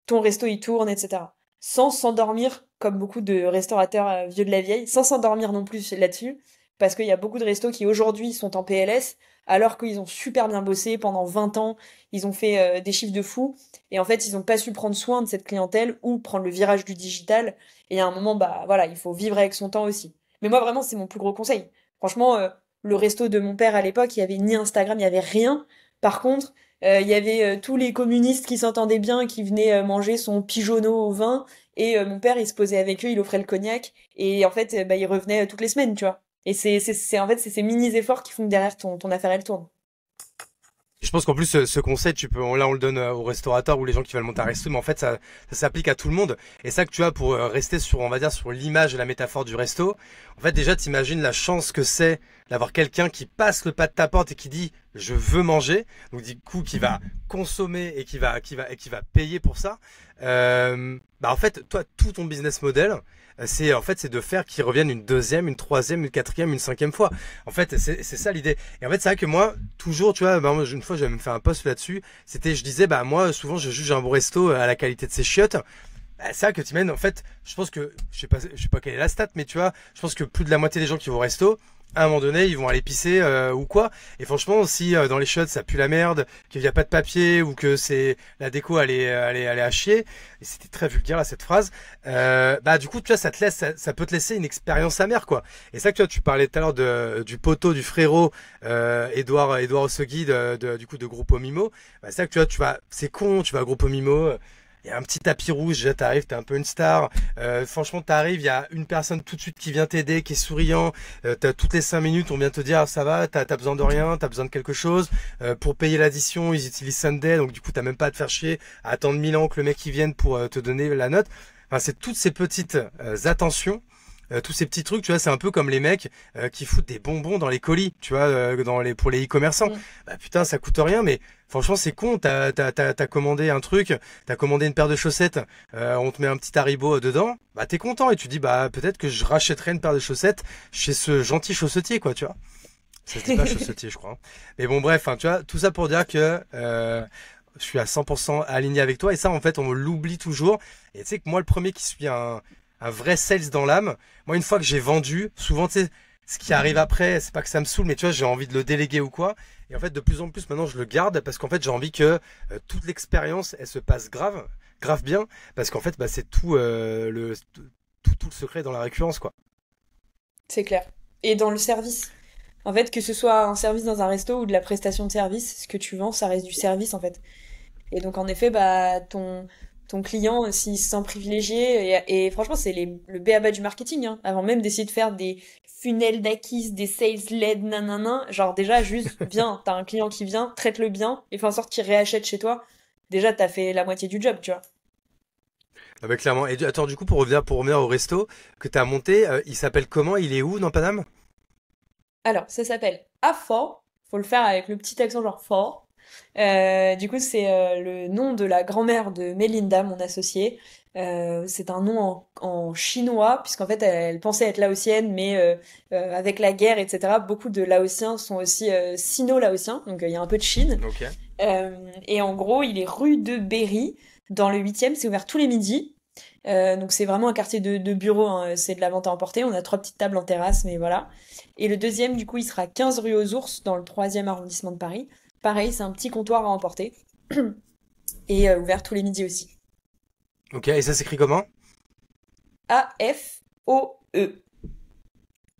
ton resto il tourne, etc. Sans s'endormir, comme beaucoup de restaurateurs vieux de la vieille, sans s'endormir non plus là-dessus, parce qu'il y a beaucoup de restos qui aujourd'hui sont en PLS, alors qu'ils ont super bien bossé pendant 20 ans, ils ont fait des chiffres de fou, et en fait ils ont pas su prendre soin de cette clientèle ou prendre le virage du digital, et à un moment, bah voilà, il faut vivre avec son temps aussi. Mais moi vraiment, c'est mon plus gros conseil. Franchement, le resto de mon père à l'époque, il y avait ni Instagram, il y avait rien. Par contre, il y avait tous les communistes qui s'entendaient bien, qui venaient manger son pigeonneau au vin. Et mon père, il se posait avec eux, il offrait le cognac. Et en fait, bah, il revenait toutes les semaines, tu vois. Et en fait, c'est ces mini-efforts qui font que derrière, ton affaire, elle tourne. Je pense qu'en plus ce conseil, là on le donne aux restaurateurs ou les gens qui veulent monter un resto, mais en fait ça s'applique à tout le monde. Et ça que tu as pour rester sur, on va dire, sur l'image et la métaphore du resto. En fait déjà t'imagines la chance que c'est d'avoir quelqu'un qui passe le pas de ta porte et qui dit je veux manger, donc du coup qui va consommer et qui va payer pour ça. Bah en fait toi tout ton business model c'est de faire qu'ils reviennent une deuxième, une troisième, une quatrième, une cinquième fois. En fait, c'est ça l'idée. Et en fait, c'est vrai que moi, toujours, tu vois, bah, moi, une fois, j'avais même fait un post là-dessus. Je disais, bah moi, souvent, je juge un bon resto à la qualité de ses chiottes. Bah, c'est vrai que tu mènes, en fait, je pense que, je sais pas quelle est la stat, mais tu vois, je pense que plus de la moitié des gens qui vont au resto, à un moment donné, ils vont aller pisser ou quoi. Et franchement, si dans les chiottes ça pue la merde, qu'il n'y a pas de papier ou que c'est la déco elle est à chier, et c'était très vulgaire là cette phrase. Bah du coup, tu vois, ça peut te laisser une expérience amère quoi. Et ça que tu vois, tu parlais tout à l'heure du poteau du frérot Edouard Ossegui du coup de Groupe Mimo. Bah, c'est ça que c'est con, tu vas à Groupe Mimo. Il y a un petit tapis rouge, déjà t'arrives, t'es un peu une star. Franchement, t'arrives, il y a une personne tout de suite qui vient t'aider, qui est souriant. T'as toutes les 5 minutes, on vient te dire ça va, t'as besoin de rien, t'as besoin de quelque chose. Pour payer l'addition, ils utilisent Sunday, donc du coup t'as même pas à te faire chier à attendre 1000 ans que le mec il vienne pour te donner la note. Enfin, c'est toutes ces petites attentions. Tous ces petits trucs, tu vois, c'est un peu comme les mecs qui foutent des bonbons dans les colis, tu vois, pour les e-commerçants. Mm. Bah putain, ça coûte rien, mais franchement, c'est con. T'as commandé un truc, t'as commandé une paire de chaussettes, on te met un petit Haribo dedans, bah t'es content et tu dis bah peut-être que je rachèterai une paire de chaussettes chez ce gentil chaussetier, quoi, tu vois. Ça se dit pas chaussetier, je crois, hein. Mais bon, bref, hein, tu vois, tout ça pour dire que je suis à 100% aligné avec toi et ça, en fait, on l'oublie toujours. Et tu sais que moi, le premier qui suis un vrai sales dans l'âme. Moi, une fois que j'ai vendu, souvent, tu sais, ce qui arrive après, c'est pas que ça me saoule, mais tu vois, j'ai envie de le déléguer ou quoi. Et en fait, de plus en plus, maintenant, je le garde parce qu'en fait, j'ai envie que toute l'expérience, elle se passe grave bien, parce qu'en fait, bah, c'est tout le secret dans la récurrence, quoi. C'est clair. Et dans le service. En fait, que ce soit un service dans un resto ou de la prestation de service, ce que tu vends, ça reste du service en fait. Et donc en effet, bah ton client, s'il se sent privilégié, et franchement, c'est le b.a-ba du marketing, hein. Avant même d'essayer de faire des funnels d'acquise, des sales-led, nanana, genre déjà juste viens, t'as un client qui vient, traite-le bien et fais en sorte qu'il réachète chez toi. Déjà, t'as fait la moitié du job, tu vois. Ah bah clairement. Et attends, du coup, pour revenir au resto que tu as monté, il s'appelle comment? Il est où dans Paname? Alors, ça s'appelle Afort. Faut le faire avec le petit accent genre fort. Du coup, c'est le nom de la grand-mère de Melinda, mon associée. C'est un nom en chinois, puisqu'en fait, elle pensait être laotienne, mais avec la guerre, etc., beaucoup de Laotiens sont aussi sino-laotiens, donc il y a un peu de Chine. Ok. Et en gros, il est rue de Berry, dans le 8e, c'est ouvert tous les midis. Donc c'est vraiment un quartier de bureau, hein, c'est de la vente à emporter. On a 3 petites tables en terrasse, mais voilà. Et le deuxième, du coup, il sera 15 rue aux Ours, dans le 3e arrondissement de Paris. Pareil, c'est un petit comptoir à emporter. Et ouvert tous les midis aussi. Ok, et ça s'écrit comment? Afo-E.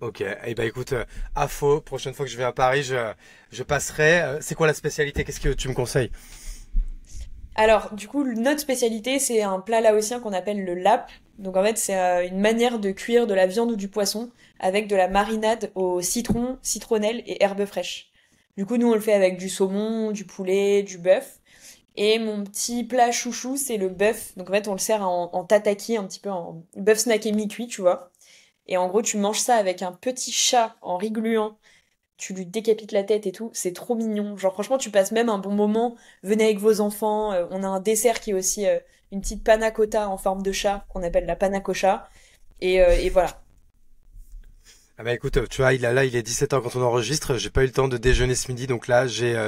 Ok, et bah écoute, Afo, prochaine fois que je vais à Paris, je passerai. C'est quoi la spécialité? Qu'est-ce que tu me conseilles? Alors, du coup, notre spécialité, c'est un plat laotien qu'on appelle le lap. Donc en fait, c'est une manière de cuire de la viande ou du poisson avec de la marinade au citron, citronnelle et herbes fraîches. Du coup, nous, on le fait avec du saumon, du poulet, du bœuf. Et mon petit plat chouchou, c'est le bœuf. Donc en fait, on le sert en tataki, un petit peu en bœuf snacké mi-cuit, tu vois. Et en gros, tu manges ça avec un petit chat en rigluant. Tu lui décapites la tête et tout. C'est trop mignon. Genre franchement, tu passes même un bon moment. Venez avec vos enfants. On a un dessert qui est aussi une petite panna cotta en forme de chat qu'on appelle la panna cocha. Et voilà. Ah bah écoute, tu vois, il est 17h quand on enregistre, j'ai pas eu le temps de déjeuner ce midi, donc là,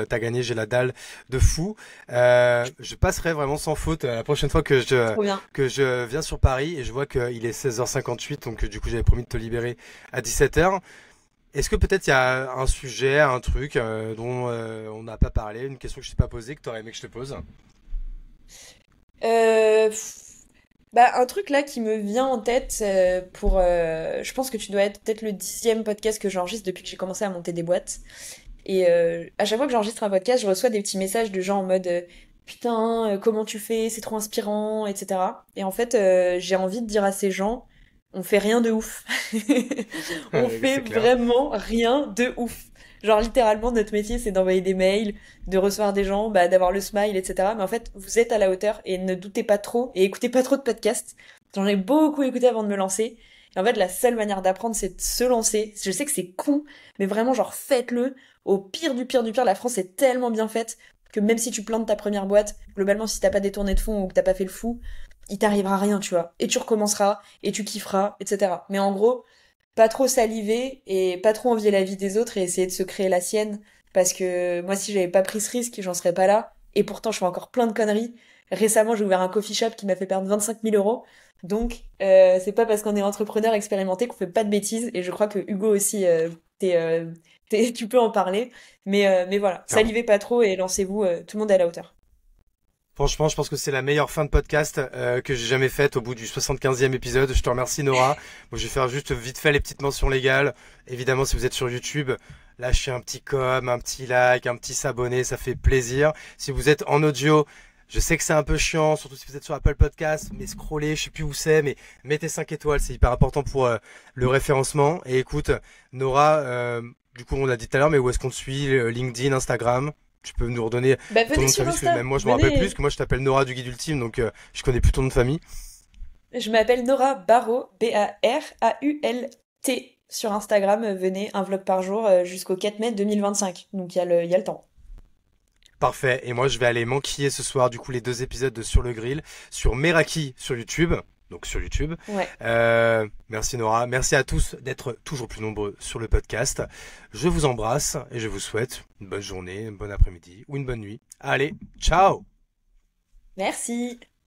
t'as gagné, j'ai la dalle de fou. Je passerai vraiment sans faute la prochaine fois Trop bien. que je viens sur Paris et je vois qu'il est 16h58, donc du coup, j'avais promis de te libérer à 17h. Est-ce que peut-être il y a un sujet, un truc dont on n'a pas parlé, une question que je t'ai pas posée, que t'aurais aimé que je te pose? Euh, pff, Bah, un truc là qui me vient en tête je pense que tu dois être peut-être le 10e podcast que j'enregistre depuis que j'ai commencé à monter des boîtes. Et à chaque fois que j'enregistre un podcast, je reçois des petits messages de gens en mode putain, comment tu fais, c'est trop inspirant, etc. Et en fait, j'ai envie de dire à ces gens, on fait rien de ouf. On fait C'est clair. vraiment rien de ouf. Genre littéralement, notre métier, c'est d'envoyer des mails, de recevoir des gens, bah, d'avoir le smile, etc. Mais en fait, vous êtes à la hauteur et ne doutez pas trop et écoutez pas trop de podcasts. J'en ai beaucoup écouté avant de me lancer. Et en fait, la seule manière d'apprendre, c'est de se lancer. Je sais que c'est con, mais vraiment, genre, faites-le. Au pire du pire du pire, la France est tellement bien faite que même si tu plantes ta première boîte, globalement, si t'as pas détourné de fond ou que t'as pas fait le fou, il t'arrivera rien, tu vois. Et tu recommenceras, et tu kifferas, etc. Mais en gros, pas trop saliver et pas trop envier la vie des autres et essayer de se créer la sienne. Parce que moi, si j'avais pas pris ce risque, j'en serais pas là. Et pourtant, je fais encore plein de conneries. Récemment, j'ai ouvert un coffee shop qui m'a fait perdre 25 000 euros. Donc, c'est pas parce qu'on est entrepreneur expérimenté qu'on fait pas de bêtises. Et je crois que Hugo aussi, tu peux en parler. Mais voilà, Clairement. salivez pas trop et lancez-vous. Tout le monde est à la hauteur. Franchement, je pense que c'est la meilleure fin de podcast que j'ai jamais faite au bout du 75e épisode. Je te remercie Nora. Bon, je vais faire juste vite fait les petites mentions légales. Évidemment, si vous êtes sur YouTube, lâchez un petit com, un petit like, un petit s'abonner, ça fait plaisir. Si vous êtes en audio, je sais que c'est un peu chiant, surtout si vous êtes sur Apple Podcast, mais scrollez, je sais plus où c'est, mais mettez 5 étoiles, c'est hyper important pour le référencement. Et écoute, Nora, du coup on l'a dit tout à l'heure, mais où est-ce qu'on te suit? LinkedIn, Instagram? Tu peux nous redonner Bah, ton venez nom de sur famille, parce que Insta. même moi je me rappelle plus, Venez. parce que moi je t'appelle Nora du Guide Ultime, donc je connais plus ton nom de famille. Je m'appelle Nora Barrault, Barault, sur Instagram. Venez, un vlog par jour jusqu'au 4 mai 2025. Donc il y a le temps. Parfait, et moi je vais aller m'enquiller ce soir du coup les 2 épisodes de Sur le Grill, sur Meraki sur YouTube, donc sur YouTube. Ouais. Merci Nora, merci à tous d'être toujours plus nombreux sur le podcast. Je vous embrasse et je vous souhaite une bonne journée, une bonne après-midi ou une bonne nuit. Allez, ciao! Merci.